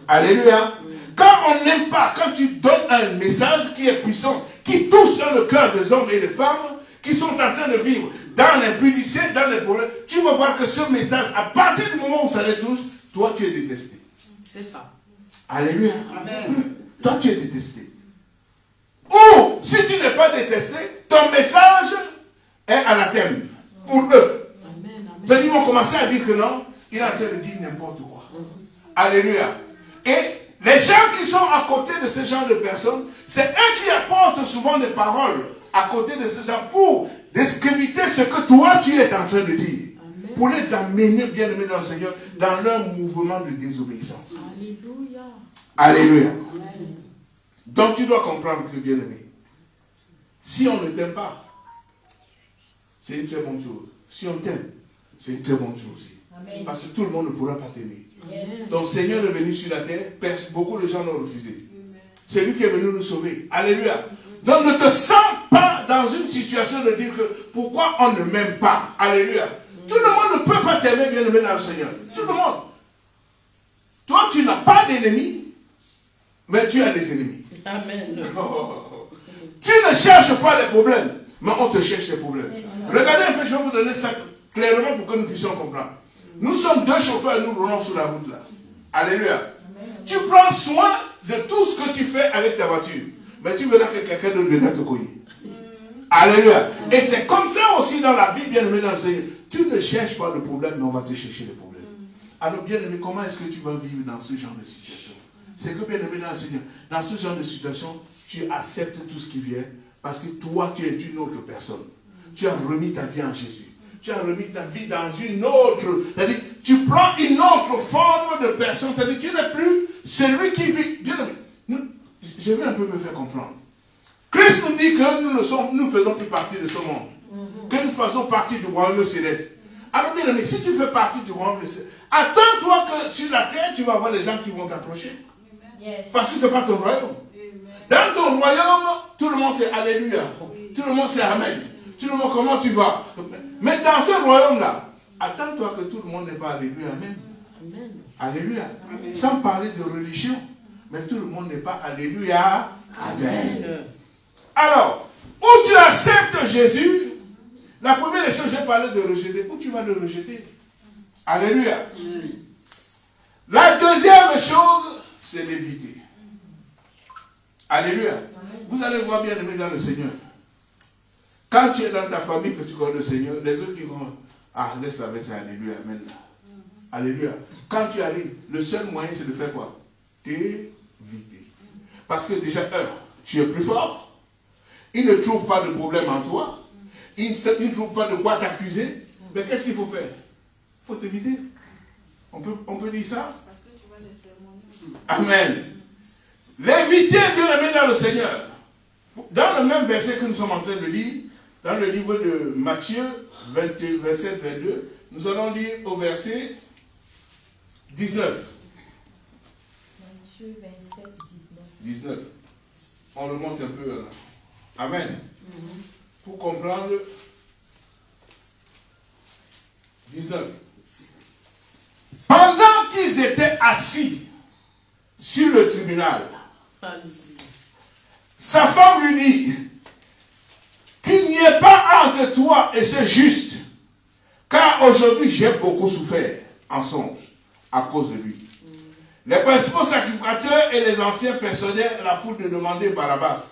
Alléluia. Quand on n'aime pas, quand tu donnes un message qui est puissant, qui touche dans le cœur des hommes et des femmes qui sont en train de vivre dans l'impudicité, dans les problèmes, tu vas voir que ce message, à partir du moment où ça les touche, toi tu es détesté. C'est ça. Alléluia. Amen. Toi tu es détesté. Ou si tu n'es pas détesté, ton message est anathème pour eux. C'est-à-dire qu'ils vont commencer à dire que non, il est en train de dire n'importe quoi. Alléluia. Et les gens qui sont à côté de ce genre de personnes, c'est eux qui apportent souvent des paroles à côté de ce genre pour discréditer ce que toi tu es en train de dire. Amen. Pour les amener, bien aimés dans le Seigneur, dans leur mouvement de désobéissance. Alléluia. Alléluia. Amen. Donc tu dois comprendre que, bien aimé, si on ne t'aime pas, c'est une très bonne chose. Si on t'aime, c'est une très bonne chose aussi. Amen. Parce que tout le monde ne pourra pas t'aimer. Yes. Donc Seigneur est venu sur la terre, beaucoup de gens l'ont refusé. C'est lui qui est venu nous sauver. Alléluia. Donc ne te sens pas dans une situation de dire que pourquoi on ne m'aime pas. Alléluia. Tout le monde ne peut pas t'aimer, bien aimé dans le Seigneur. Tout le monde. Toi tu n'as pas d'ennemis, mais tu as des ennemis. Amen. Tu ne cherches pas les problèmes, mais on te cherche les problèmes. Regardez un peu, je vais vous donner ça clairement pour que nous puissions comprendre. Nous sommes deux chauffeurs et nous roulons sur la route là. Alléluia. Amen. Tu prends soin de tout ce que tu fais avec ta voiture. Mais tu verras que quelqu'un d'autre viendra te cogner. Alléluia. Et c'est comme ça aussi dans la vie, bien aimé dans le Seigneur. Tu ne cherches pas de problème, mais on va te chercher les problèmes. Alors bien aimé, comment est-ce que tu vas vivre dans ce genre de situation? C'est que bien aimé dans le Seigneur, dans ce genre de situation, tu acceptes tout ce qui vient parce que toi, tu es une autre personne. Tu as remis ta vie en Jésus. Tu as remis ta vie dans une autre, c'est-à-dire, tu prends une autre forme de personne, c'est-à-dire, tu n'es plus celui qui vit. Bien aimé, je vais un peu me faire comprendre. Christ nous dit que nous ne faisons plus partie de ce monde, que nous faisons partie du royaume céleste. Alors, bien aimé, si tu fais partie du royaume céleste, attends-toi que sur la terre, tu vas avoir les gens qui vont t'approcher. Parce que ce n'est pas ton royaume. Dans ton royaume, tout le monde sait Alléluia. Tout le monde sait Amen. Tout le monde, comment tu vas? Mais dans ce royaume-là, attends-toi que tout le monde n'est pas Alléluia, Amen. Alléluia. Amen. Sans parler de religion, mais tout le monde n'est pas Alléluia, Amen. Alors, où tu acceptes Jésus, la première des choses, j'ai parlé de rejeter. Où tu vas le rejeter? Alléluia. La deuxième chose, c'est l'éviter. Alléluia. Vous allez voir bien aimé dans le Seigneur. Quand tu es dans ta famille, que tu connais le Seigneur, les autres qui vont, ah, laisse la c'est Alléluia, Amen. Alléluia. Quand tu arrives, le seul moyen, c'est de faire quoi? T'éviter. Parce que déjà, tu es plus fort. Il ne trouve pas de problème en toi. Il ne trouve pas de quoi t'accuser. Mais qu'est-ce qu'il faut faire? Il faut t'éviter. On peut dire ça? Parce que tu vas les sermonner. Amen. L'éviter, bien aimé dans le Seigneur. Dans le même verset que nous sommes en train de lire, dans le livre de Matthieu, 27-22, nous allons lire au verset 19. Matthieu 27, 19. On remonte un peu là. Amen. Pour comprendre. 19. Pendant qu'ils étaient assis sur le tribunal, sa femme lui dit qu'il n'y ait pas entre toi et ce juste, car aujourd'hui j'ai beaucoup souffert en songe à cause de lui. Les principaux sacrificateurs et les anciens persuadèrent la foule de demander Barabbas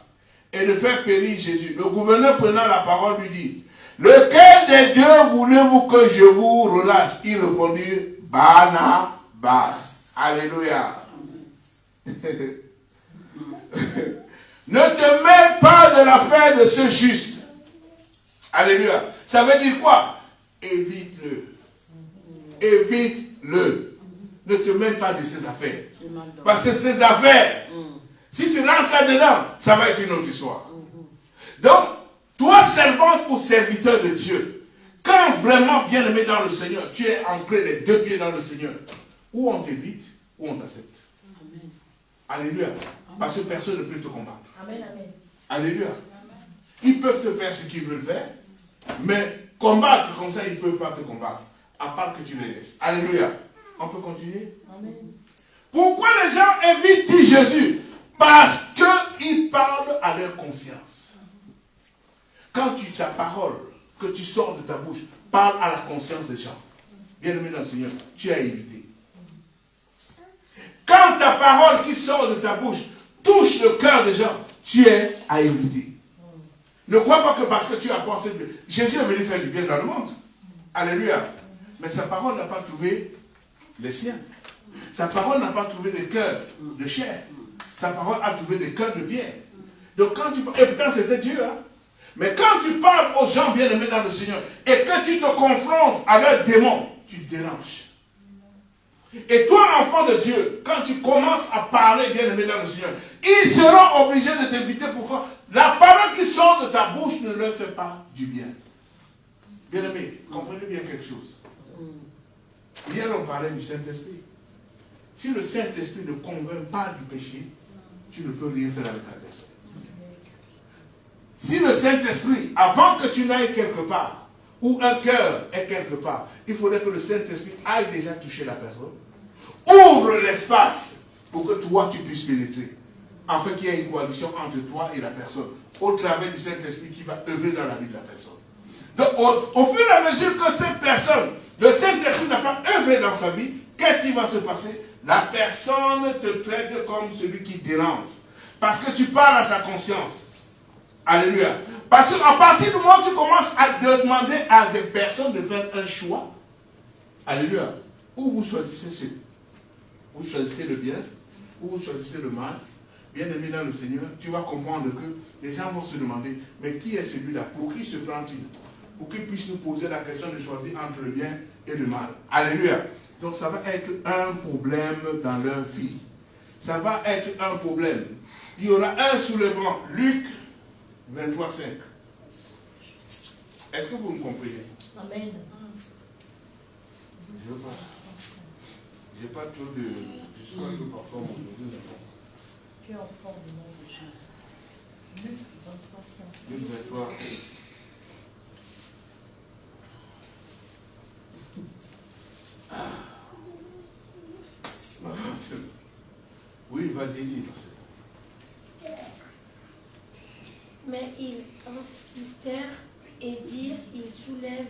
et de faire périr Jésus. Le gouverneur prenant la parole lui dit: lequel des deux voulez-vous que je vous relâche? Il répondit: Barnabas. Alléluia. Ne te mêle pas de l'affaire de ce juste. Alléluia. Ça veut dire quoi? Évite-le. Évite-le. Ne te mêle pas de ses affaires. Parce que ces affaires, si tu rentres là-dedans, ça va être une autre histoire. Donc, toi, servante ou serviteur de Dieu, quand vraiment bien aimé dans le Seigneur, tu es ancré les deux pieds dans le Seigneur, ou on t'évite, ou on t'accepte. Alléluia. Parce que personne ne peut te combattre. Amen, amen. Alléluia. Ils peuvent te faire ce qu'ils veulent faire, mais combattre comme ça, ils ne peuvent pas te combattre, à part que tu les laisses. Alléluia. On peut continuer? Amen. Pourquoi les gens évitent Jésus? Parce qu'ils parlent à leur conscience. Quand ta parole, que tu sors de ta bouche, parle à la conscience des gens, bien aimé dans le Seigneur, tu as évité. Quand ta parole qui sort de ta bouche touche le cœur des gens, tu es à éviter. Ne crois pas que parce que tu apportes... Jésus est venu faire du bien dans le monde. Alléluia. Mais sa parole n'a pas trouvé les siens. Sa parole n'a pas trouvé des cœurs de chair. Sa parole a trouvé des cœurs de pierre. Donc quand tu... Et pourtant c'était Dieu. Hein? Mais quand tu parles aux gens bien-aimés dans le Seigneur et que tu te confrontes à leurs démons, tu te déranges. Et toi, enfant de Dieu, quand tu commences à parler bien-aimé dans le Seigneur, ils seront obligés de t'éviter. Pourquoi? La parole qui sort de ta bouche ne leur fait pas du bien. Bien-aimé, comprenez bien quelque chose. Hier, on parlait du Saint-Esprit. Si le Saint-Esprit ne convainc pas du péché, tu ne peux rien faire avec la personne. Si le Saint-Esprit, avant que tu n'ailles quelque part, ou un cœur est quelque part, il faudrait que le Saint-Esprit aille déjà toucher la personne, ouvre l'espace pour que toi tu puisses pénétrer, afin qu'il y ait une coalition entre toi et la personne, au travers du Saint-Esprit qui va œuvrer dans la vie de la personne. Donc au fur et à mesure que cette personne, le Saint-Esprit n'a pas œuvré dans sa vie, qu'est-ce qui va se passer? La personne te traite comme celui qui dérange, parce que tu parles à sa conscience. Alléluia. Parce qu'à partir du moment où tu commences à demander à des personnes de faire un choix, alléluia, ou vous choisissez ce, vous choisissez le bien, ou vous choisissez le mal, bien aimé dans le Seigneur, tu vas comprendre que les gens vont se demander, mais qui est celui-là? Pour qui se prend-il? Pour qu'il puisse nous poser la question de choisir entre le bien et le mal. Alléluia. Donc ça va être un problème dans leur vie. Ça va être un problème. Il y aura un soulèvement. Luc 23, 5. Est-ce que vous me comprenez? Amen. Je n'ai pas trop de... Je suis un peu parfois aujourd'hui. tu es enfant du nom de Jésus. Luc 23, 5. Luc 23. Oui, vas-y, dis. Mais ils insistèrent et dirent, ils soulèvent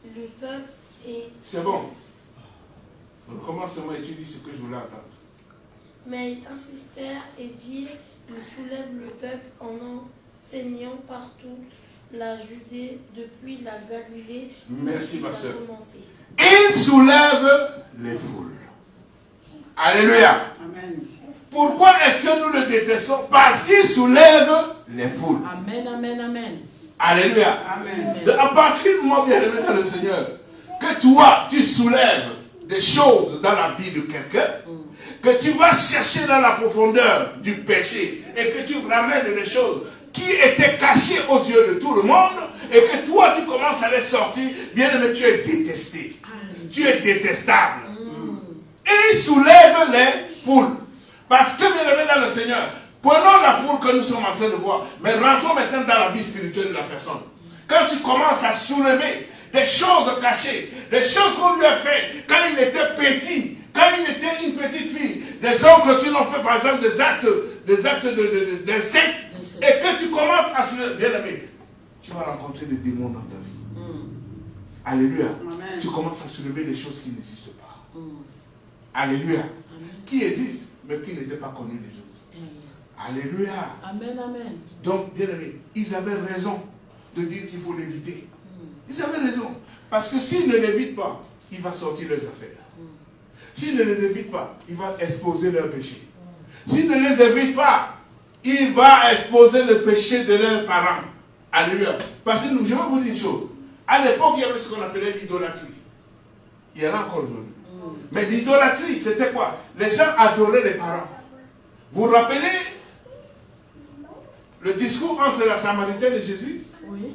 le peuple et... C'est bon. Recommence-moi et tu dis ce que je voulais attendre. Mais ils insistèrent et dirent, ils soulèvent le peuple en enseignant partout la Judée depuis la Galilée. Merci ma soeur. Commencé. Il soulève les foules. Alléluia. Amen. Pourquoi est-ce que nous le détestons? Parce qu'il soulève les foules. Amen, amen, amen. Alléluia. Amen. À partir du moment, bien aimé dans le Seigneur, que toi, tu soulèves des choses dans la vie de quelqu'un, que tu vas chercher dans la profondeur du péché et que tu ramènes des choses qui étaient cachées aux yeux de tout le monde et que toi, tu commences à les sortir, bien aimé, tu es détesté. Tu es détestable. Et il soulève les foules. Parce que, bien aimé dans le Seigneur, prenons la foule que nous sommes en train de voir, mais rentrons maintenant dans la vie spirituelle de la personne. Quand tu commences à soulever des choses cachées, des choses qu'on lui a fait quand il était petit, quand il était une petite fille, des oncles qui l'ont fait par exemple des actes d'inceste, et que tu commences à soulever, bien aimé, tu vas rencontrer des démons dans ta vie. Alléluia. Amen. Tu commences à soulever des choses qui n'existent pas. Alléluia. Amen. Qui existent, mais qui n'étaient pas connus des autres. Alléluia. Amen, amen. Donc, bien aimé, ils avaient raison de dire qu'il faut l'éviter. Ils avaient raison. Parce que s'ils ne l'évitent pas, il va sortir leurs affaires. S'ils ne les évitent pas, il va exposer leurs péchés. S'ils ne les évitent pas, il va exposer le péché de leurs parents. Alléluia. Parce que je vais vous dire une chose. À l'époque, il y avait ce qu'on appelait l'idolâtrie. Il y en a encore aujourd'hui. Mais l'idolâtrie, c'était quoi? Les gens adoraient les parents. Vous vous rappelez le discours entre la Samaritaine et Jésus? Oui.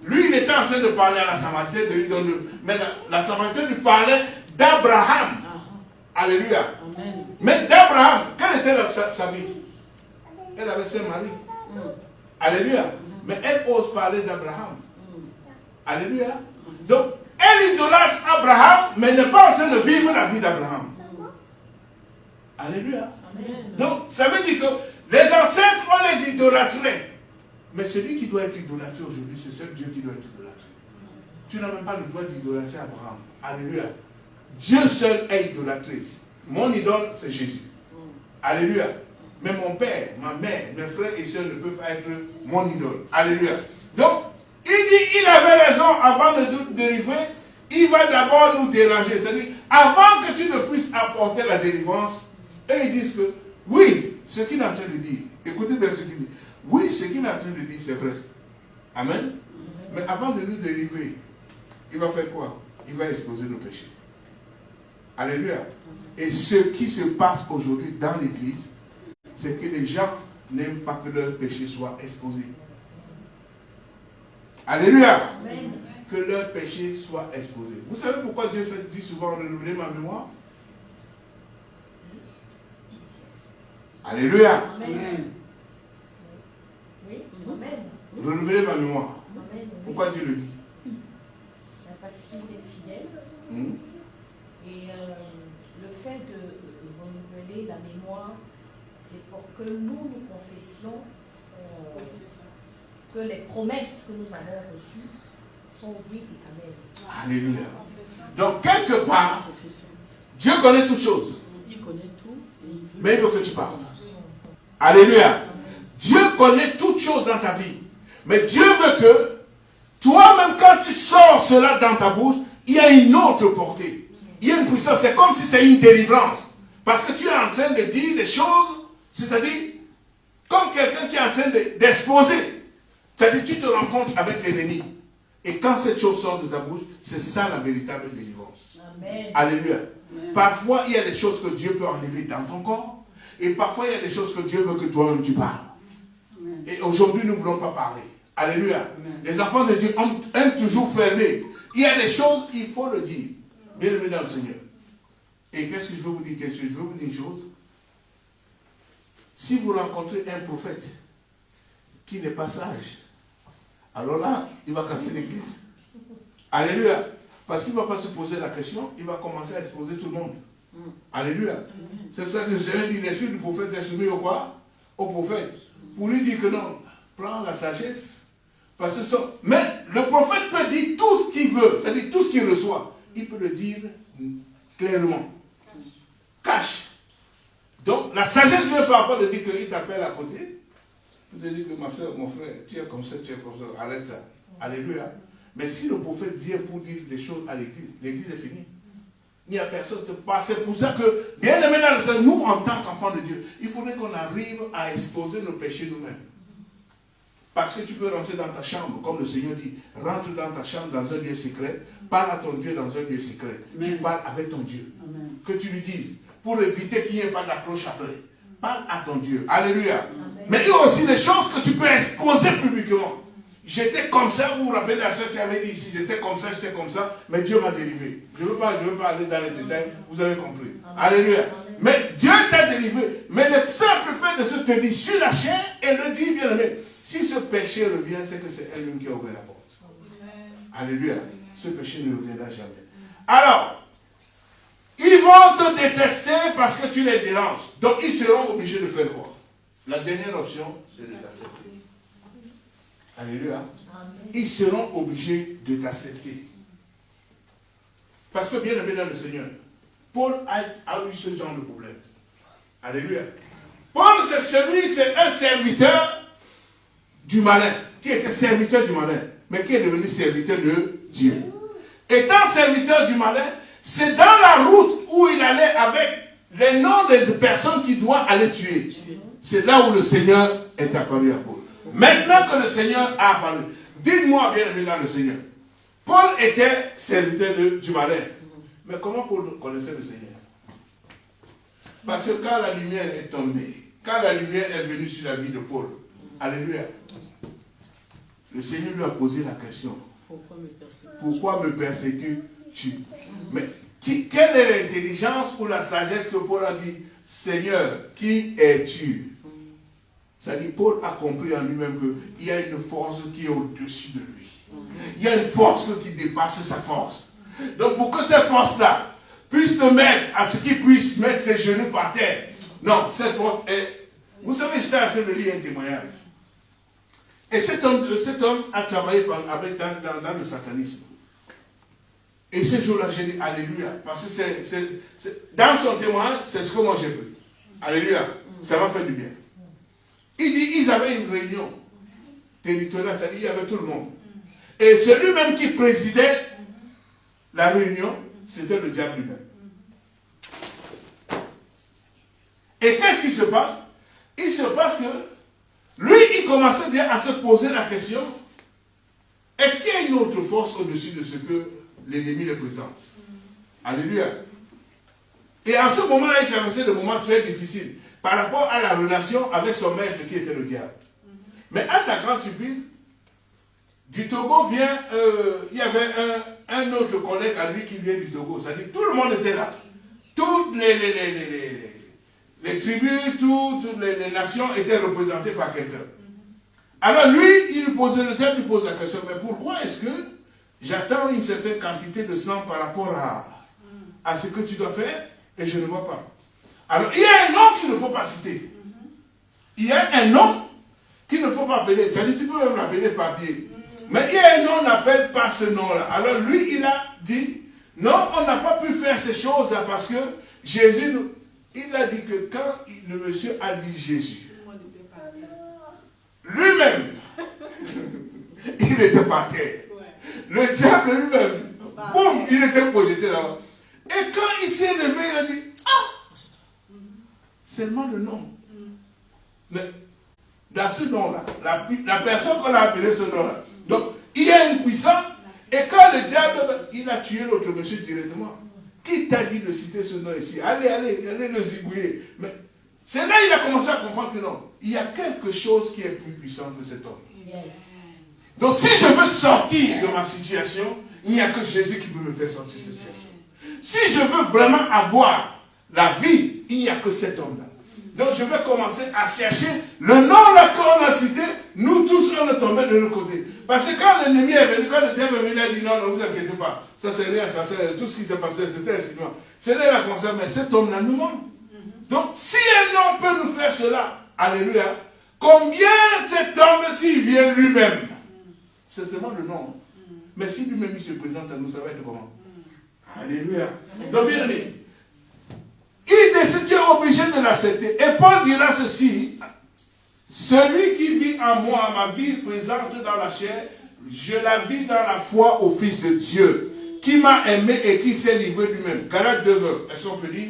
Lui, il était en train de parler à la Samaritaine, de lui donner... Mais la Samaritaine lui parlait d'Abraham. Alléluia. Amen. Mais d'Abraham, quelle était sa vie? Elle avait ses maris. Alléluia. Mais elle ose parler d'Abraham. Alléluia. Donc, elle idolâtre Abraham, mais n'est pas en train de vivre la vie d'Abraham. Alléluia. Amen. Donc, ça veut dire que les ancêtres, on les idolâtrait. Mais celui qui doit être idolâtré aujourd'hui, c'est seul Dieu qui doit être idolâtré. Tu n'as même pas le droit d'idolâtrer Abraham. Alléluia. Dieu seul est idolâtré. Mon idole, c'est Jésus. Alléluia. Mais mon père, ma mère, mes frères et soeurs ne peuvent pas être mon idole. Alléluia. Donc, il dit, il avait raison avant de nous délivrer. Il va d'abord nous déranger. C'est-à-dire, avant que tu ne puisses apporter la délivrance, et ils disent que, oui, ce qu'il est en train de dire, écoutez bien ce qu'il dit. Oui, ce qu'il est en train de dire, c'est vrai. Amen. Mais avant de nous délivrer, il va faire quoi? Il va exposer nos péchés. Alléluia. Et ce qui se passe aujourd'hui dans l'église, c'est que les gens n'aiment pas que leurs péchés soient exposés. Alléluia. Amen. Que leurs péchés soient exposés. Vous savez pourquoi Dieu dit souvent renouveler ma mémoire? Alléluia. Amen. Oui, amen. Renouveler ma mémoire. Amen. Pourquoi Dieu le dit? Parce qu'il est fidèle. Et le fait de renouveler la mémoire, c'est pour que nous confessions que les promesses que nous avons reçues sont oui et amen. Alléluia. Donc, quelque part, Dieu connaît toutes choses. Il connaît tout. Mais il veut que tu parles. Alléluia. Dieu connaît toutes choses dans ta vie. Mais Dieu veut que, toi-même, quand tu sors cela dans ta bouche, il y a une autre portée. Il y a une puissance. C'est comme si c'était une délivrance. Parce que tu es en train de dire des choses, c'est-à-dire, comme quelqu'un qui est en train d'exposer. C'est-à-dire, tu te rencontres avec l'ennemi. Et quand cette chose sort de ta bouche, c'est ça la véritable délivrance. Amen. Alléluia. Amen. Parfois, il y a des choses que Dieu peut enlever dans ton corps. Et parfois, il y a des choses que Dieu veut que toi-même tu parles. Amen. Et aujourd'hui, nous ne voulons pas parler. Alléluia. Amen. Les enfants de Dieu aiment toujours fermer. Il y a des choses, il faut le dire. Bien aimé dans le Seigneur. Et qu'est-ce que je veux vous dire quelque chose? Je veux vous dire une chose. Si vous rencontrez un prophète qui n'est pas sage, alors là, il va casser l'église. Alléluia. Parce qu'il ne va pas se poser la question, il va commencer à exposer tout le monde. Alléluia. C'est pour ça que le Seigneur dit, l'esprit du prophète est soumis au quoi? Au prophète. Pour lui dire que non, prends la sagesse. Parce que mais le prophète peut dire tout ce qu'il veut, c'est-à-dire tout ce qu'il reçoit. Il peut le dire clairement. Cache. Donc, la sagesse ne vient pas de dire qu'il t'appelle à côté. Il te dire que ma soeur, mon frère, tu es comme ça, arrête ça. Alléluia. Mais si le prophète vient pour dire des choses à l'église, l'église est finie. Il n'y a personne. C'est pour ça que, bien aimé dans le Seigneur, nous, en tant qu'enfants de Dieu, il faudrait qu'on arrive à exposer nos péchés nous-mêmes. Parce que tu peux rentrer dans ta chambre, comme le Seigneur dit, rentre dans ta chambre dans un lieu secret, parle à ton Dieu dans un lieu secret. Amen. Tu parles avec ton Dieu. Amen. Que tu lui dises, pour éviter qu'il n'y ait pas d'accroche après. Parle à ton Dieu. Alléluia. Amen. Mais il y a aussi des choses que tu peux exposer publiquement. J'étais comme ça, vous vous rappelez la soeur qui avait dit ici, j'étais comme ça, mais Dieu m'a délivré. Je ne veux pas aller dans les détails, vous avez compris. Amen. Alléluia. Amen. Mais Dieu t'a délivré. Mais le simple fait de se tenir sur la chair et le dire, bien aimé, si ce péché revient, c'est que c'est elle-même qui a ouvert la porte. Amen. Alléluia. Ce péché ne reviendra jamais. Alors, ils vont te détester parce que tu les déranges. Donc, ils seront obligés de faire quoi? La dernière option, c'est de t'accepter. Alléluia. Amen. Ils seront obligés de t'accepter. Parce que, bien aimé dans le Seigneur, Paul a eu ce genre de problème. Alléluia. Paul, c'est un serviteur du malin, qui était serviteur du malin, mais qui est devenu serviteur de Dieu. Étant serviteur du malin, c'est dans la route où il allait avec les noms des personnes qu'il doit aller tuer. C'est là où le Seigneur est apparu à Paul. Maintenant que le Seigneur a apparu, dites-moi bien aimé dans le Seigneur, Paul était serviteur du malin. Mais comment Paul connaissait le Seigneur? Parce que quand la lumière est tombée, quand la lumière est venue sur la vie de Paul, alléluia, le Seigneur lui a posé la question. Pourquoi me persécutes-tu? Mais quelle est l'intelligence ou la sagesse que Paul a dit? Seigneur, qui es-tu? C'est-à-dire, Paul a compris en lui-même qu'il y a une force qui est au-dessus de lui. Il y a une force qui dépasse sa force. Donc, pour que cette force-là puisse le mettre à ce qu'il puisse mettre ses genoux par terre. Non, cette force est... Vous savez, j'étais en train de lire un témoignage. Et cet homme a travaillé dans le satanisme. Et ce jour-là, j'ai dit Alléluia. Parce que dans son témoignage, c'est ce que moi j'ai pris. Alléluia. Ça m'a fait du bien. Il dit, ils avaient une réunion territoriale, c'est-à-dire il y avait tout le monde. Et celui-même qui présidait la réunion, c'était le diable lui-même. Et qu'est-ce qui se passe? Il se passe que lui, il commençait bien à se poser la question, est-ce qu'il y a une autre force au-dessus de ce que l'ennemi le présente? Alléluia. Et en ce moment-là, il traversait des moments très difficiles par rapport à la relation avec son maître qui était le diable. Mais à sa grande surprise, du Togo vient, il y avait un autre collègue à lui qui vient du Togo. C'est-à-dire tout le monde était là. Toutes les tribus, toutes les nations étaient représentées par quelqu'un. Alors lui, le diable lui pose la question, mais pourquoi est-ce que j'attends une certaine quantité de sang par rapport à ce que tu dois faire et je ne vois pas? Alors il y a un nom qu'il ne faut pas citer. Il y a un nom qu'il ne faut pas appeler. C'est-à-dire tu peux même l'appeler papier. Mais il y a un nom, on n'appelle pas ce nom-là. Alors lui, il a dit, non, on n'a pas pu faire ces choses-là parce que Jésus, il a dit que quand le monsieur a dit Jésus, lui-même, il était par terre. Le diable lui-même, boum, il était projeté là-bas. Et quand il s'est levé, il a dit, ah, seulement le nom. Mais dans ce nom-là, la personne qu'on a appelée ce nom-là, donc il y a une puissance, et quand le diable, il a tué l'autre monsieur directement. Qui t'a dit de citer ce nom ici? Allez le zigouiller. Mais c'est là qu'il a commencé à comprendre que non, il y a quelque chose qui est plus puissant que cet homme. Yes. Donc si je veux sortir de ma situation, il n'y a que Jésus qui peut me faire sortir de cette situation. Si je veux vraiment avoir la vie, il n'y a que cet homme-là. Donc je vais commencer à chercher le nom là qu'on a cité. Nous tous, on est tombés de l'autre côté. Parce que quand l'ennemi est venu, quand le diable est venu, il a dit non, ne vous inquiétez pas. Ça c'est rien, ça c'est tout ce qui s'est passé, c'était insinuant. Ce n'est la concerne, mais cet homme-là nous ment. Donc si un homme peut nous faire cela, alléluia, combien cet homme s'il vient lui-même? C'est seulement le nom. Mais si lui-même il se présente à nous, ça va être comment? Alléluia. Donc bien aimé, il décide, tu es obligé de l'accepter. Et Paul dira ceci: celui qui vit en moi, ma vie présente dans la chair, je la vis dans la foi au Fils de Dieu, qui m'a aimé et qui s'est livré lui-même. Galates 2:20. Est-ce qu'on peut dire?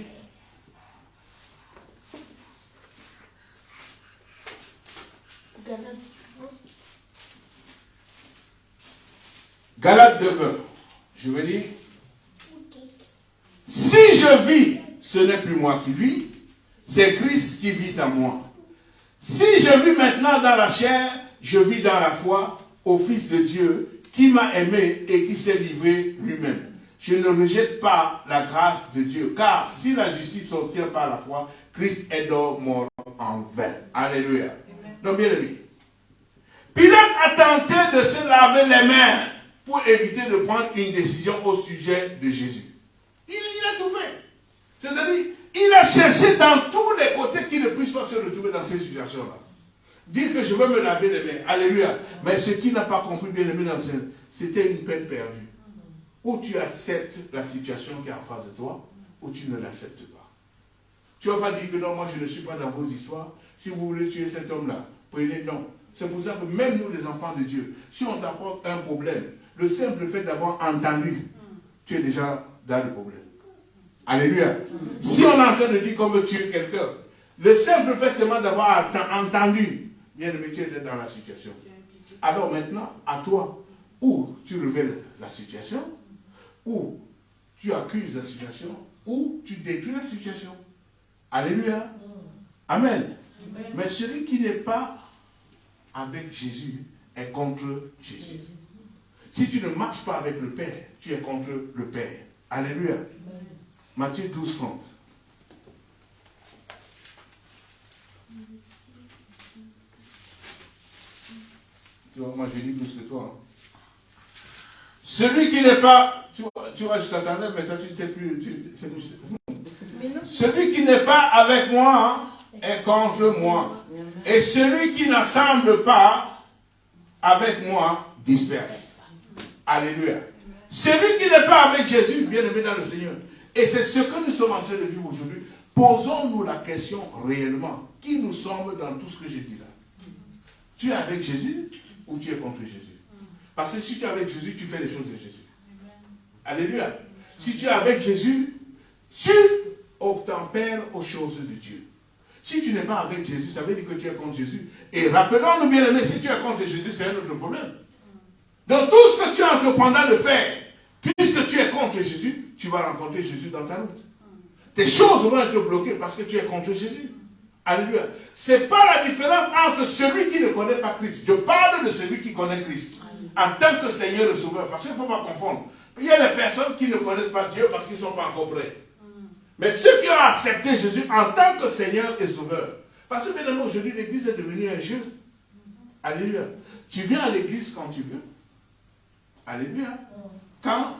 Galates 2:20. Je vais dire: si je vis, ce n'est plus moi qui vis, c'est Christ qui vit en moi. Si je vis maintenant dans la chair, je vis dans la foi au Fils de Dieu qui m'a aimé et qui s'est livré lui-même. Je ne rejette pas la grâce de Dieu, car si la justice s'obtient par la foi, Christ est donc mort en vain. Alléluia. Donc bien aimé, Pilate a tenté de se laver les mains pour éviter de prendre une décision au sujet de Jésus. Il a tout fait. C'est-à-dire, il a cherché dans tous les côtés qu'il ne puisse pas se retrouver dans ces situations-là. Dire que je veux me laver les mains. Alléluia. Mais ce qu'il n'a pas compris, bien aimé, c'était une peine perdue. Ou tu acceptes la situation qui est en face de toi, ou tu ne l'acceptes pas. Tu ne vas pas dire que non, moi je ne suis pas dans vos histoires. Si vous voulez tuer cet homme-là, prenez non. C'est pour ça que même nous, les enfants de Dieu, si on t'apporte un problème, le simple fait d'avoir entendu, tu es déjà dans le problème. Alléluia. Si on est en train de dire qu'on veut tuer quelqu'un, le simple fait seulement d'avoir entendu, bien aimé, tu es dans la situation. Alors maintenant, à toi, ou tu révèles la situation, ou tu accuses la situation, ou tu détruis la situation. Alléluia. Amen. Mais celui qui n'est pas avec Jésus est contre Jésus. Si tu ne marches pas avec le Père, tu es contre le Père. Alléluia. Matthieu 12:30. Tu vois, moi je lis plus que toi. Celui qui n'est pas, tu vois, je t'attendais, mais toi tu t'es plus. Celui qui n'est pas avec moi est contre moi. Et celui qui n'assemble pas avec moi disperse. Alléluia. Celui qui n'est pas avec Jésus, bien aimé dans le Seigneur. Et c'est ce que nous sommes en train de vivre aujourd'hui. Posons-nous la question réellement. Qui nous sommes dans tout ce que j'ai dit là? Tu es avec Jésus ou tu es contre Jésus? Parce que si tu es avec Jésus, tu fais les choses de Jésus. Alléluia. Si tu es avec Jésus, tu obtempères aux choses de Dieu. Si tu n'es pas avec Jésus, ça veut dire que tu es contre Jésus. Et rappelons-nous bien aimé, si tu es contre Jésus, c'est un autre problème. Donc tout ce que tu es entreprendras de faire, puisque tu es contre Jésus, tu vas rencontrer Jésus dans ta route. Tes choses vont être bloquées parce que tu es contre Jésus. Alléluia. Ce n'est pas la différence entre celui qui ne connaît pas Christ. Je parle de celui qui connaît Christ. En tant que Seigneur et Sauveur. Parce qu'il ne faut pas confondre. Il y a des personnes qui ne connaissent pas Dieu parce qu'ils ne sont pas encore prêts. Mais ceux qui ont accepté Jésus en tant que Seigneur et Sauveur. Parce que maintenant aujourd'hui l'église est devenue un jeu. Alléluia. Tu viens à l'église quand tu veux. Alléluia. Quand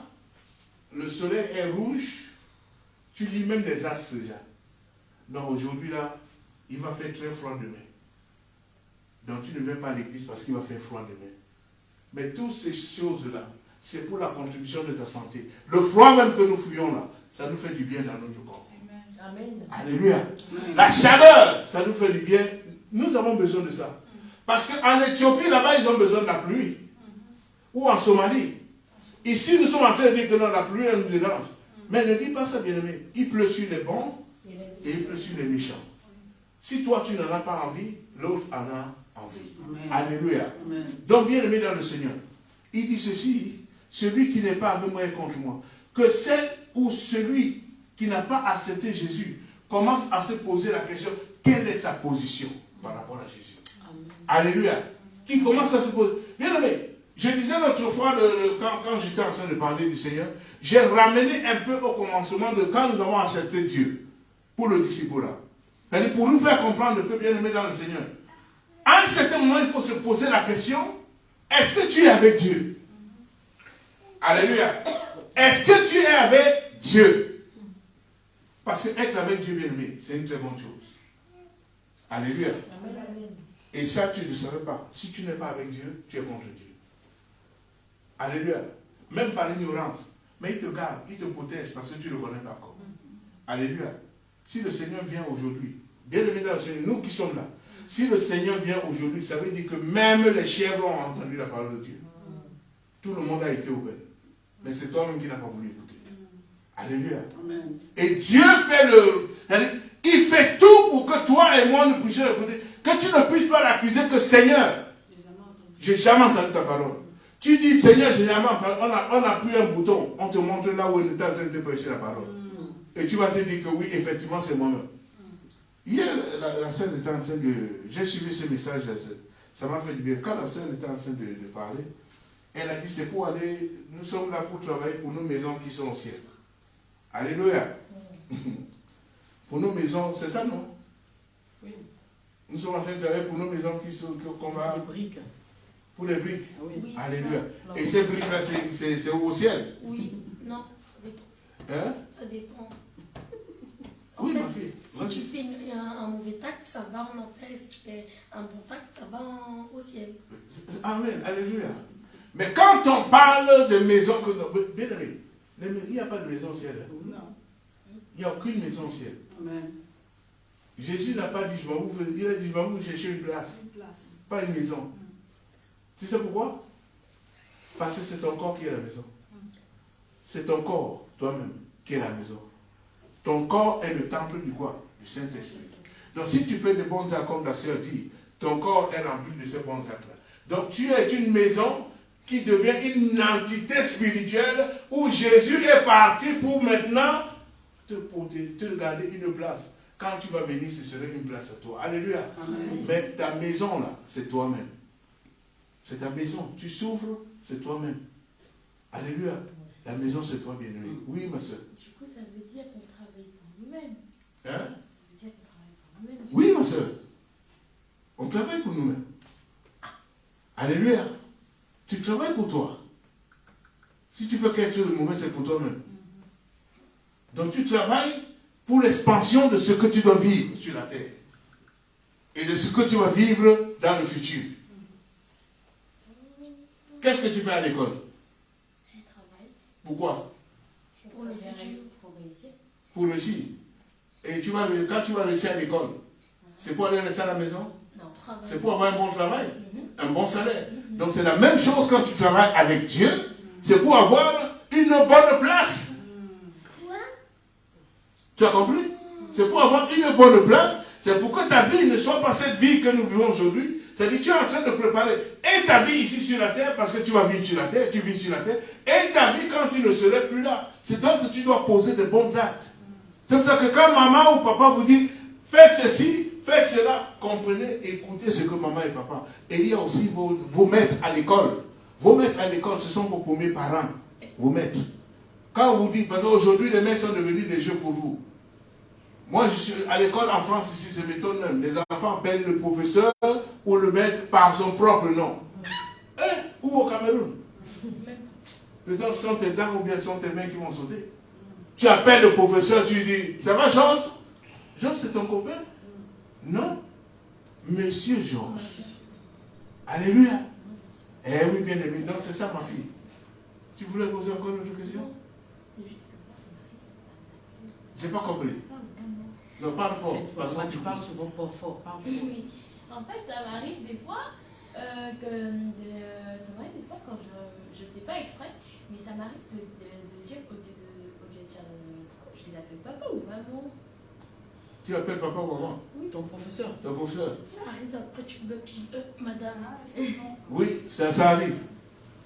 le soleil est rouge, tu lis même les astres déjà. Donc aujourd'hui là, il va faire très froid demain. Donc tu ne viens pas à l'église parce qu'il va faire froid demain. Mais toutes ces choses-là, c'est pour la contribution de ta santé. Le froid même que nous fuyons là, ça nous fait du bien dans notre corps. Amen. Alléluia. Amen. La chaleur, ça nous fait du bien. Nous avons besoin de ça. Parce qu'en Éthiopie, là-bas, ils ont besoin de la pluie. Ou en Somalie. Ici, nous sommes en train de dire que non, la pluie, elle nous dérange. Mais ne dis pas ça, bien-aimé. Il pleut sur les bons et il pleut sur les méchants. Si toi, tu n'en as pas envie, l'autre en a envie. Amen. Alléluia. Amen. Donc, bien-aimé dans le Seigneur, il dit ceci, celui qui n'est pas avec moi est contre moi. Que celle ou celui qui n'a pas accepté Jésus commence à se poser la question, quelle est sa position par rapport à Jésus? Amen. Alléluia. Qui commence à se poser. Bien aimé, je disais l'autre fois, quand j'étais en train de parler du Seigneur, j'ai ramené un peu au commencement de quand nous avons accepté Dieu pour le disciple là. C'est-à-dire pour nous faire comprendre que bien aimé dans le Seigneur. À un certain moment, il faut se poser la question, est-ce que tu es avec Dieu? Alléluia. Est-ce que tu es avec Dieu? Parce que être avec Dieu, bien aimé, c'est une très bonne chose. Alléluia. Et ça, tu ne le savais pas. Si tu n'es pas avec Dieu, tu es contre Dieu. Alléluia. Même par l'ignorance. Mais il te garde, il te protège parce que tu ne le connais pas encore. Alléluia. Si le Seigneur vient aujourd'hui, bien aimé dans le Seigneur, nous qui sommes là, si le Seigneur vient aujourd'hui, ça veut dire que même les chèvres ont entendu la parole de Dieu. Tout le monde a été ouvert. Mais c'est toi-même qui n'as pas voulu écouter. Alléluia. Amen. Et Dieu il fait tout pour que toi et moi nous puissions écouter. Que tu ne puisses pas l'accuser que Seigneur, j'ai jamais entendu ta parole. Tu dis Seigneur, j'ai jamais entendu. On a pris un bouton, on te montre là où on était en train de te prêcher la parole. Et tu vas te dire que oui, effectivement, c'est moi-même. Hier, la sœur était en train de... J'ai suivi ce message, ça m'a fait du bien. Quand la sœur était en train de parler, elle a dit, c'est pour aller... Nous sommes là pour travailler pour nos maisons qui sont au ciel. Alléluia. Pour nos maisons, c'est ça, non? Oui. Nous sommes en train de travailler pour nos maisons qu'on va... Les briques. Pour les briques. Oui. Alléluia. Et ces briques-là, c'est au ciel? Oui. Non, ça dépend. Hein? Ça dépend. Oui, fait, ma fille. Si tu fais un mauvais tact, ça va en enfer. Si tu fais un bon tact, ça va au ciel. Amen. Alléluia. Mais quand on parle de maisons que... Bien aimé, il n'y a pas de maison au ciel. Non. Il n'y a aucune maison au ciel. Amen. Jésus n'a pas dit, il a dit, je vais vous chercher une place. Pas une maison. Tu sais pourquoi? Parce que c'est ton corps qui est la maison. C'est ton corps, toi-même, qui est la maison. Ton corps est le temple du quoi? Du Saint-Esprit. Donc si tu fais de bons actes comme la sœur dit, ton corps est rempli de ces bons actes-là. Donc tu es une maison qui devient une entité spirituelle où Jésus est parti pour maintenant te garder une place. Quand tu vas venir, ce serait une place à toi. Alléluia. Amen. Mais ta maison là, c'est toi-même. C'est ta maison. Tu souffres, c'est toi-même. Alléluia. La maison, c'est toi, bien-aimé. Oui, ma soeur. Du coup, ça veut dire qu'on travaille pour nous-mêmes. Hein? Ça veut dire qu'on travaille pour nous-mêmes. Oui, ma soeur. On travaille pour nous-mêmes. Alléluia. Tu travailles pour toi. Si tu fais quelque chose de mauvais, c'est pour toi-même. Donc tu travailles pour l'expansion de ce que tu dois vivre sur la terre. Et de ce que tu vas vivre dans le futur. Qu'est-ce que tu fais à l'école? Je travaille. Pourquoi? Pour le futur. Pour réussir. Pour réussir. Et quand tu vas réussir à l'école, c'est pour aller rester à la maison? Non, travailler. C'est pour avoir un bon travail, un bon salaire. Donc c'est la même chose quand tu travailles avec Dieu, c'est pour avoir une bonne place. Quoi? Tu as compris? C'est pour avoir une bonne place, c'est pour que ta vie ne soit pas cette vie que nous vivons aujourd'hui. C'est-à-dire que tu es en train de préparer et ta vie ici sur la terre, parce que tu vas vivre sur la terre, tu vis sur la terre, et ta vie quand tu ne serais plus là. C'est donc que tu dois poser de bons actes. C'est pour ça que quand maman ou papa vous dit, faites ceci, faites cela, comprenez, écoutez ce que maman et papa. Et il y a aussi vos maîtres à l'école. Vos maîtres à l'école, ce sont vos premiers parents. Vos maîtres. Quand vous dites, parce qu'aujourd'hui les maîtres sont devenus des jeux pour vous. Moi, je suis à l'école en France, ici, c'est méthode même. Les enfants appellent le professeur ou le maître par son propre nom. Ou au Cameroun. Peut-être ce sont tes dents ou bien ce sont tes mains qui vont sauter. Tu appelles le professeur, tu lui dis, ça va Georges? Georges, c'est ton copain? Non. Monsieur Georges. Alléluia. Eh oui, bien aimé. Donc c'est ça ma fille. Tu voulais poser encore une autre question? J'ai pas compris. Non, parle fort. Tu parles souvent pas fort. Parle fort. Oui. En fait, ça m'arrive des fois ça m'arrive des fois quand je ne fais pas exprès, mais ça m'arrive de dire au lieu de dire je les appelle papa ou maman. Tu appelles papa ou maman? Oui. Ton professeur. Ton professeur. Ça arrive après tu me dis madame. Oui, ça arrive.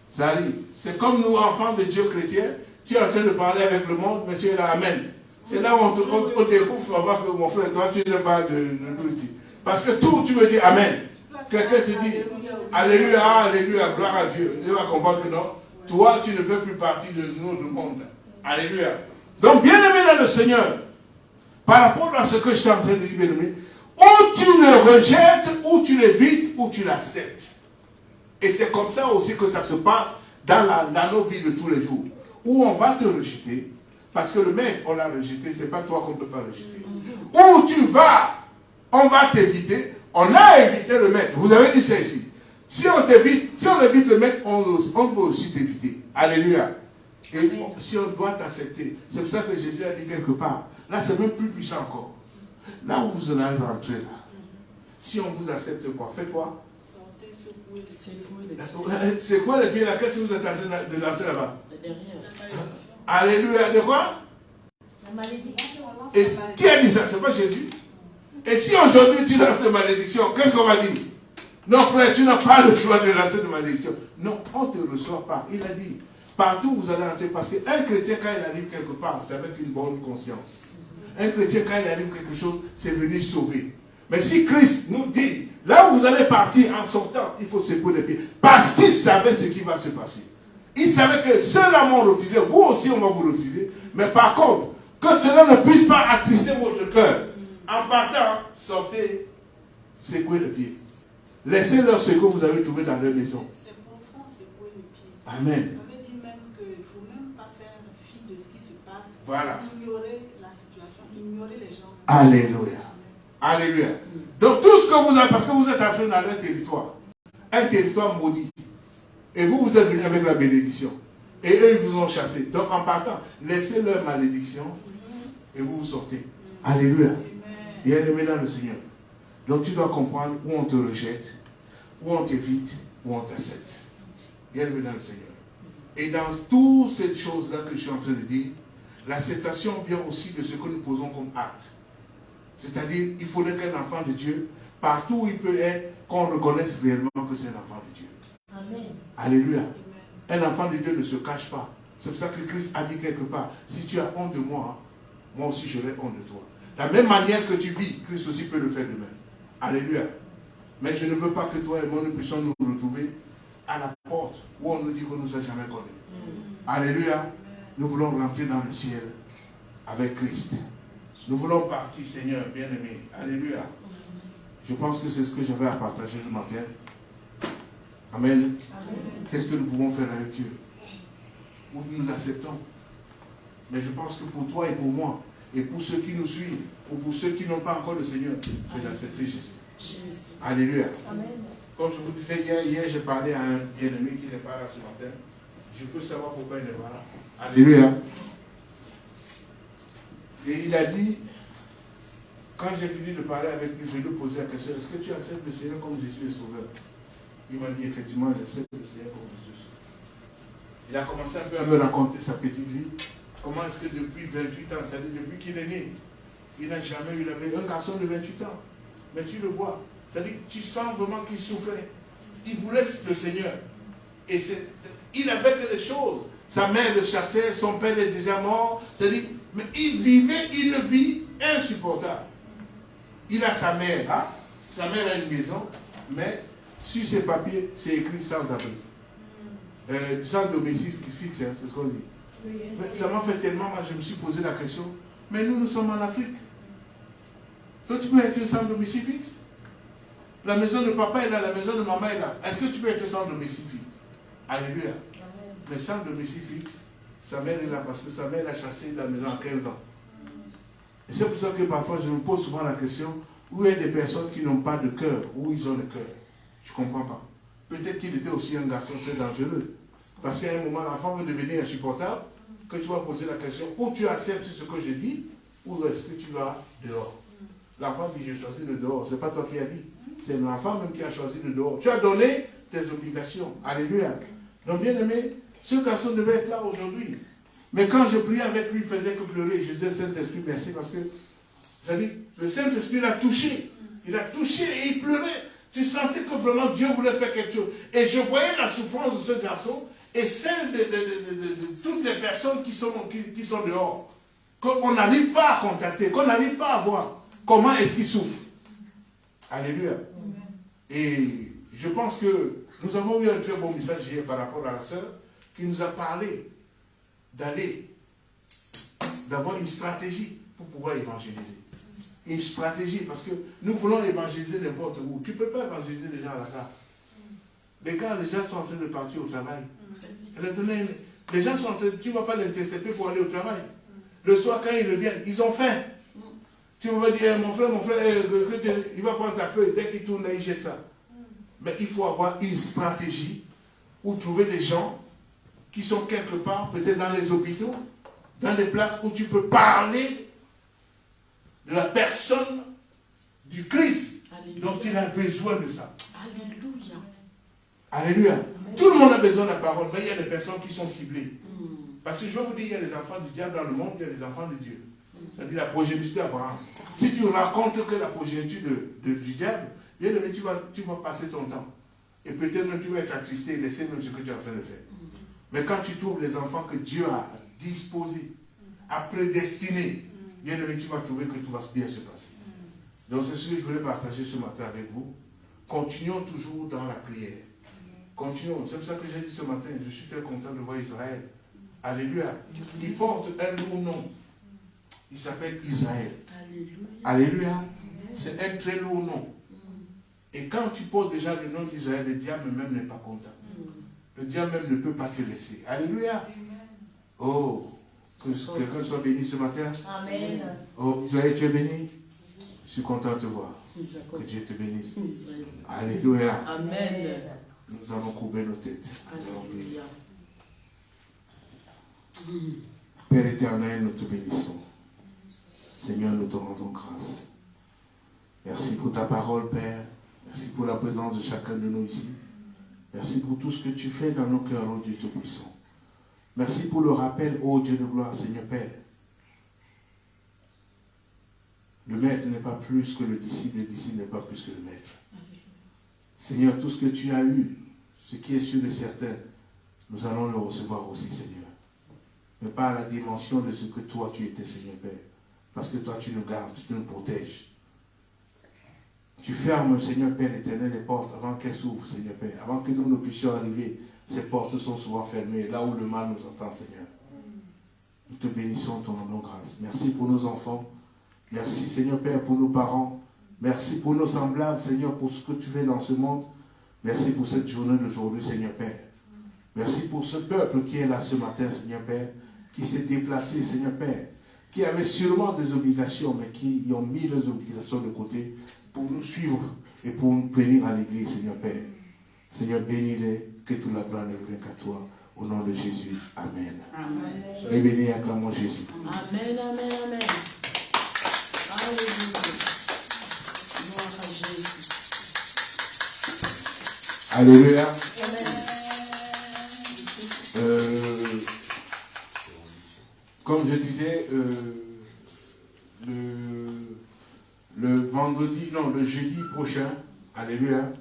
Ça arrive. C'est comme nous, enfants de Dieu chrétien, tu es en train de parler avec le monde, mais tu es là, amen. C'est là où on découvre, voir que mon frère, toi, tu n'es pas de nous ici. Parce que tout, tu veux dire amen. Quelqu'un te dit, alléluia, alléluia, gloire à Dieu. Tu vas comprendre que non. Toi, tu ne fais plus partie de notre monde. Alléluia. Donc, bien aimé dans le Seigneur, par rapport à ce que je suis en train de dire, bien-aimé, ou tu le rejettes, ou tu l'évites, ou tu l'acceptes. Et c'est comme ça aussi que ça se passe dans nos vies de tous les jours. Où on va te rejeter, parce que le maître, on l'a rejeté, c'est pas toi qu'on ne peut pas rejeter. Où tu vas, on va t'éviter, on a évité le maître. Vous avez dit ça ici. Si on t'évite, si on évite le maître, on peut aussi t'éviter. Alléluia. Et si on doit t'accepter, c'est pour ça que Jésus a dit quelque part, là c'est même plus puissant encore. Là où vous allez rentrer là, si on vous accepte quoi, faites quoi? C'est quoi le pied là? Qu'est-ce que vous êtes en train de lancer là-bas? Alléluia. De quoi? La malédiction. Et qui a dit ça? C'est pas Jésus. Et si aujourd'hui tu lances une malédiction, qu'est-ce qu'on va dire? Non frère, tu n'as pas le droit de lancer de malédiction. Non, on ne te reçoit pas. Il a dit, partout où vous allez entrer, parce qu'un chrétien quand il arrive quelque part, c'est avec une bonne conscience. Un chrétien quand il arrive quelque chose, c'est venu sauver. Mais si Christ nous dit, là où vous allez partir en sortant, il faut secouer les pieds. Parce qu'il savait ce qui va se passer. Il savait que ceux-là m'ont refusé, vous aussi on va vous refuser. Mais par contre, que cela ne puisse pas attrister votre cœur. En partant, sortez, secouez les pieds. Laissez-leur ce que vous avez trouvé dans leur maison. C'est profond, secouer les pieds. Amen. On avait dit même qu'il ne faut même pas faire fi de ce qui se passe. Voilà. Ignorer la situation, ignorer les gens. Alléluia. Alléluia. Donc tout ce que vous avez, parce que vous êtes entré dans leur territoire, un territoire maudit. Et vous, vous êtes venus avec la bénédiction. Et eux, ils vous ont chassé. Donc en partant, laissez leur malédiction et vous vous sortez. Alléluia. Bien-aimé dans le Seigneur. Donc tu dois comprendre où on te rejette, où on t'évite, où on t'accepte. Bien-aimé dans le Seigneur. Et dans toutes ces choses-là que je suis en train de dire, l'acceptation vient aussi de ce que nous posons comme acte. C'est-à-dire, il faudrait qu'un enfant de Dieu, partout où il peut être, qu'on reconnaisse réellement que c'est un enfant de Dieu. Amen. Alléluia. Un enfant de Dieu ne se cache pas. C'est pour ça que Christ a dit quelque part, si tu as honte de moi, moi aussi j'aurai honte de toi. La même manière que tu vis, Christ aussi peut le faire demain. Alléluia. Mais je ne veux pas que toi et moi nous puissions nous retrouver à la porte où on nous dit qu'on ne nous a jamais connus. Alléluia. Nous voulons rentrer dans le ciel avec Christ. Nous voulons partir, Seigneur, bien-aimé. Alléluia. Je pense que c'est ce que j'avais à partager ce matin. Amen. Qu'est-ce que nous pouvons faire avec Dieu? Nous acceptons. Mais je pense que pour toi et pour moi, et pour ceux qui nous suivent, ou pour ceux qui n'ont pas encore le Seigneur, c'est d'accepter Jésus. Alléluia. Amen. Comme je vous disais hier j'ai parlé à un bien-aimé qui n'est pas là ce matin. Je peux savoir pourquoi il n'est pas là. Alléluia. Et il a dit, quand j'ai fini de parler avec lui, je lui ai posé la question, est-ce que tu acceptes le Seigneur comme Jésus est sauveur? Il m'a dit, effectivement, j'accepte le Seigneur comme Jésus est sauveur. Il a commencé un peu à me raconter sa petite vie. Comment est-ce que depuis 28 ans, c'est-à-dire depuis qu'il est né, il n'a jamais eu la vie. Un garçon de 28 ans. Mais tu le vois. C'est-à-dire, tu sens vraiment qu'il souffrait. Il voulait le Seigneur. Et il avait que des choses. Sa mère le chassait, son père est déjà mort. C'est-à-dire, mais il vivait une vie insupportable. Il a sa mère, hein? Sa mère a une maison, mais sur ses papiers, c'est écrit sans abri. Sans domicile fixe, hein, c'est ce qu'on dit. Mais ça m'a fait tellement mal, je me suis posé la question, mais nous sommes en Afrique. Toi, tu peux être sans domicile fixe? La maison de papa est là, la maison de maman est là. Est-ce que tu peux être sans domicile fixe? Alléluia. Mais sans domicile fixe, sa mère est là parce que sa mère l'a chassé de la maison à 15 ans. Et c'est pour ça que parfois je me pose souvent la question, où il y a des personnes qui n'ont pas de cœur, où ils ont le cœur? Je ne comprends pas. Peut-être qu'il était aussi un garçon très dangereux. Parce qu'à un moment, l'enfant veut devenir insupportable, que tu vas poser la question, ou tu acceptes ce que je dis, ou est-ce que tu vas dehors? L'enfant dit, j'ai choisi le dehors. Ce n'est pas toi qui as dit. C'est l'enfant même qui a choisi le dehors. Tu as donné tes obligations. Alléluia. Donc, bien aimé, ce garçon devait être là aujourd'hui. Mais quand je priais avec lui, il faisait que pleurer. Je disais, Saint-Esprit, merci, parce que, c'est-à-dire, le Saint-Esprit l'a touché. Il a touché et il pleurait. Tu sentais que vraiment Dieu voulait faire quelque chose. Et je voyais la souffrance de ce garçon et celle de toutes les personnes qui sont dehors. Qu'on n'arrive pas à contacter, qu'on n'arrive pas à voir. Comment est-ce qu'il souffre? Alléluia. Et je pense que nous avons eu un très bon message hier par rapport à la sœur qui nous a parlé d'avoir une stratégie pour pouvoir évangéliser. Une stratégie, parce que nous voulons évangéliser n'importe où. Tu ne peux pas évangéliser les gens à la gare. Les gens sont en train de partir au travail. Les gens sont en train, tu ne vas pas l'intercepter pour aller au travail. Le soir, quand ils reviennent, ils ont faim. Tu vas dire, mon frère, il va prendre ta feuille, dès qu'il tourne, il jette ça. Mais il faut avoir une stratégie ou trouver des gens qui sont quelque part, peut-être dans les hôpitaux, dans des places où tu peux parler de la personne du Christ. Alléluia. Dont il a besoin de ça. Alléluia. Alléluia. Tout le monde a besoin de la parole, mais il y a des personnes qui sont ciblées. Parce que je vais vous dire, il y a des enfants du diable dans le monde, il y a des enfants de Dieu. C'est-à-dire la progéniture d'Abraham. Si tu racontes que la progéniture du diable, bien aimé, tu vas passer ton temps. Et peut-être même tu vas être attristé et laisser même ce que tu es en train de faire. Mais quand tu trouves les enfants que Dieu a disposés, a prédestinés, bien aimé, tu vas trouver que tout va bien se passer. Donc c'est ce que je voulais partager ce matin avec vous. Continuons toujours dans la prière. Continuons. C'est pour ça que j'ai dit ce matin, je suis très content de voir Israël. Alléluia. Il porte un lourd nom. Il s'appelle Israël. Alléluia. C'est un très lourd nom. Et quand tu portes déjà le nom d'Israël, le diable même n'est pas content. Le diable même ne peut pas te laisser. Alléluia. Oh, que quelqu'un soit béni ce matin. Amen. Oh, Israël, tu es béni. Je suis content de te voir. Que Dieu te bénisse. Alléluia. Amen. Nous allons courber nos têtes. Alléluia. Père éternel, nous te bénissons. Seigneur, nous te rendons grâce. Merci pour ta parole, Père. Merci pour la présence de chacun de nous ici. Merci pour tout ce que tu fais dans nos cœurs, ô Dieu Tout-Puissant. Merci pour le rappel, ô Dieu de gloire, Seigneur Père. Le maître n'est pas plus que le disciple n'est pas plus que le maître. Seigneur, tout ce que tu as eu, ce qui est sûr de certain, nous allons le recevoir aussi, Seigneur. Mais pas à la dimension de ce que toi tu étais, Seigneur Père. Parce que toi tu nous gardes, tu nous protèges. Tu fermes, Seigneur Père éternel, les portes avant qu'elles s'ouvrent, Seigneur Père. Avant que nous puissions arriver, ces portes sont souvent fermées, là où le mal nous entend, Seigneur. Nous te bénissons, te rendons grâce. Merci pour nos enfants. Merci, Seigneur Père, pour nos parents. Merci pour nos semblables, Seigneur, pour ce que tu fais dans ce monde. Merci pour cette journée d'aujourd'hui, Seigneur Père. Merci pour ce peuple qui est là ce matin, Seigneur Père, qui s'est déplacé, Seigneur Père, qui avait sûrement des obligations, mais qui ont mis les obligations de côté pour nous suivre et pour venir à l'église, Seigneur Père. Seigneur, bénis-les, que toute la gloire ne revienne qu'à toi. Au nom de Jésus, Amen. Amen. Soyez bénis et acclamons Jésus. Amen, amen, amen. Alléluia. Gloire à Jésus. Alléluia. Comme je disais, le jeudi prochain, alléluia,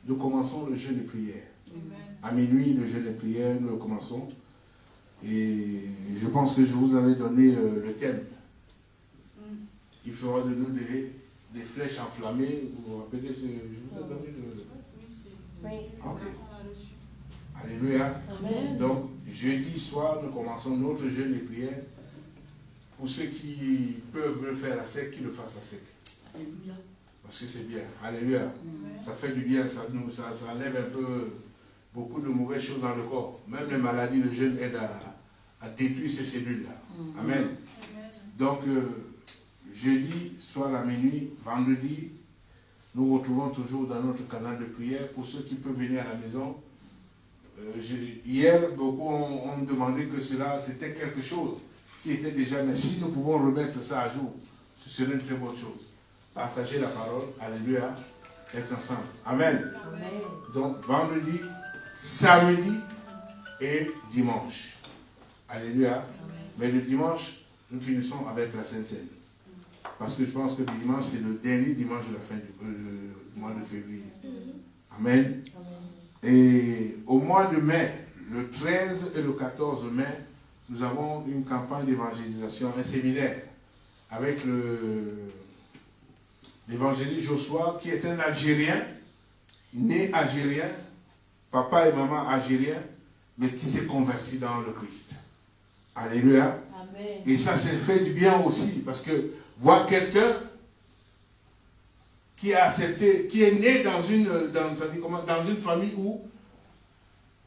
nous commençons le jeûne de prière. À minuit, le jeûne de prière, nous le commençons. Et je pense que je vous avais donné le thème. Il fera de nous des flèches enflammées. Vous vous rappelez, je vous ai donné le... Oui. Ok. Alléluia. Amen. Donc, jeudi soir, nous commençons notre jeûne de prière. Pour ceux qui peuvent le faire à sec, qu'ils le fassent à sec. Alléluia. Parce que c'est bien. Alléluia. Amen. Ça fait du bien, ça enlève un peu beaucoup de mauvaises choses dans le corps. Même les maladies, le jeûne aide à détruire ces cellules-là. Amen. Amen. Donc, jeudi soir à minuit, vendredi, nous retrouvons toujours dans notre canal de prière. Pour ceux qui peuvent venir à la maison, hier, beaucoup ont demandé que cela, c'était quelque chose qui était déjà, mais si nous pouvons remettre ça à jour, ce serait une très bonne chose. Partager la parole, alléluia, être ensemble. Amen. Amen. Donc, vendredi, samedi et dimanche. Alléluia. Amen. Mais le dimanche, nous finissons avec la Sainte Seine. Parce que je pense que le dimanche, c'est le dernier dimanche de la fin du mois de février. Amen. Amen. Et au mois de mai, le 13 et le 14 mai, nous avons une campagne d'évangélisation, un séminaire, avec l'évangéliste Joshua, qui est un Algérien, né algérien, papa et maman algériens, mais qui s'est converti dans le Christ. Alléluia. Amen. Et ça fait du bien aussi, parce que voir quelqu'un qui a accepté, qui est né dans une famille où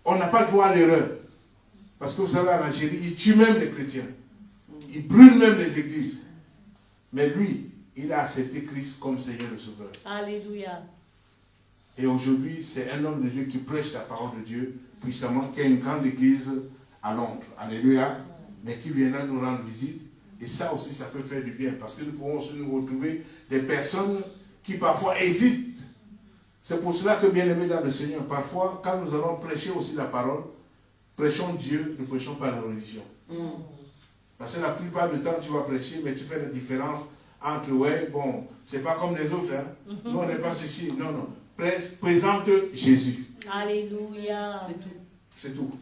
on n'a pas le droit à l'erreur. Parce que vous savez, en Algérie, ils tuent même les chrétiens. Ils brûlent même les églises. Mais lui, il a accepté Christ comme Seigneur et Sauveur. Alléluia. Et aujourd'hui, c'est un homme de Dieu qui prêche la parole de Dieu puissamment, qui a une grande église à Londres. Alléluia. Mais qui viendra nous rendre visite. Et ça aussi, ça peut faire du bien. Parce que nous pouvons aussi nous retrouver des personnes qui parfois hésitent. C'est pour cela que, bien aimé dans le Seigneur, parfois, quand nous allons prêcher aussi la parole, prêchons Dieu, ne prêchons pas la religion. Parce que la plupart du temps, tu vas prêcher, mais tu fais la différence entre, ouais, bon, c'est pas comme les autres, hein. Nous, on n'est pas ceci. Non, non. Présente Jésus. Alléluia. C'est tout. C'est tout.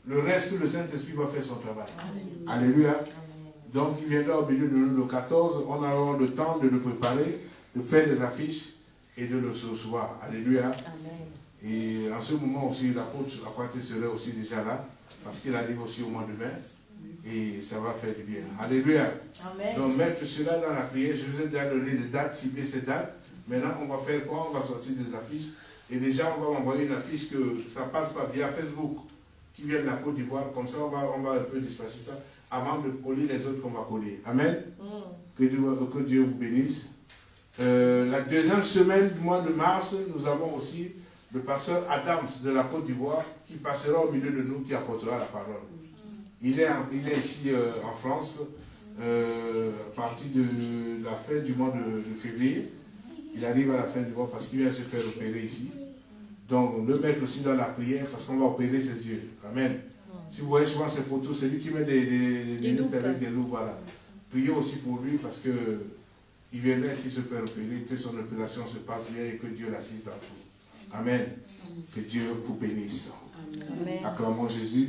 Le reste, le Saint-Esprit va faire son travail. Alléluia. Donc, il viendra au milieu de nous le 14. On aura le temps de le préparer, de faire des affiches et de le recevoir. Alléluia. Amen. Et en ce moment aussi, l'apôtre Laquate serait aussi déjà là, parce qu'il arrive aussi au mois de mai. Et ça va faire du bien. Alléluia. Amen. Donc, mettre cela dans la prière. Je vous ai déjà donné les dates, cibler ces dates. Maintenant, on va faire quoi? On va sortir des affiches. Et déjà, on va envoyer une affiche que ça passe pas via Facebook, qui vient de la Côte d'Ivoire. Comme ça, on va un peu dispatcher ça avant de coller les autres qu'on va coller. Amen. Que Dieu vous bénisse. La deuxième semaine du mois de mars, nous avons aussi le pasteur Adams de la Côte d'Ivoire qui passera au milieu de nous, qui apportera la parole. Il est ici en France à partir de la fin du mois de février. Il arrive à la fin du mois parce qu'il vient se faire opérer ici. Donc, le mettre aussi dans la prière parce qu'on va opérer ses yeux. Amen. Si vous voyez souvent ces photos, c'est lui qui met des lunettes avec des loups. Voilà. Priez aussi pour lui parce que il viendrait ici se faire opérer, que son opération se passe bien et que Dieu l'assiste dans tout. Amen. Que Dieu vous bénisse. Amen. Acclamons Jésus.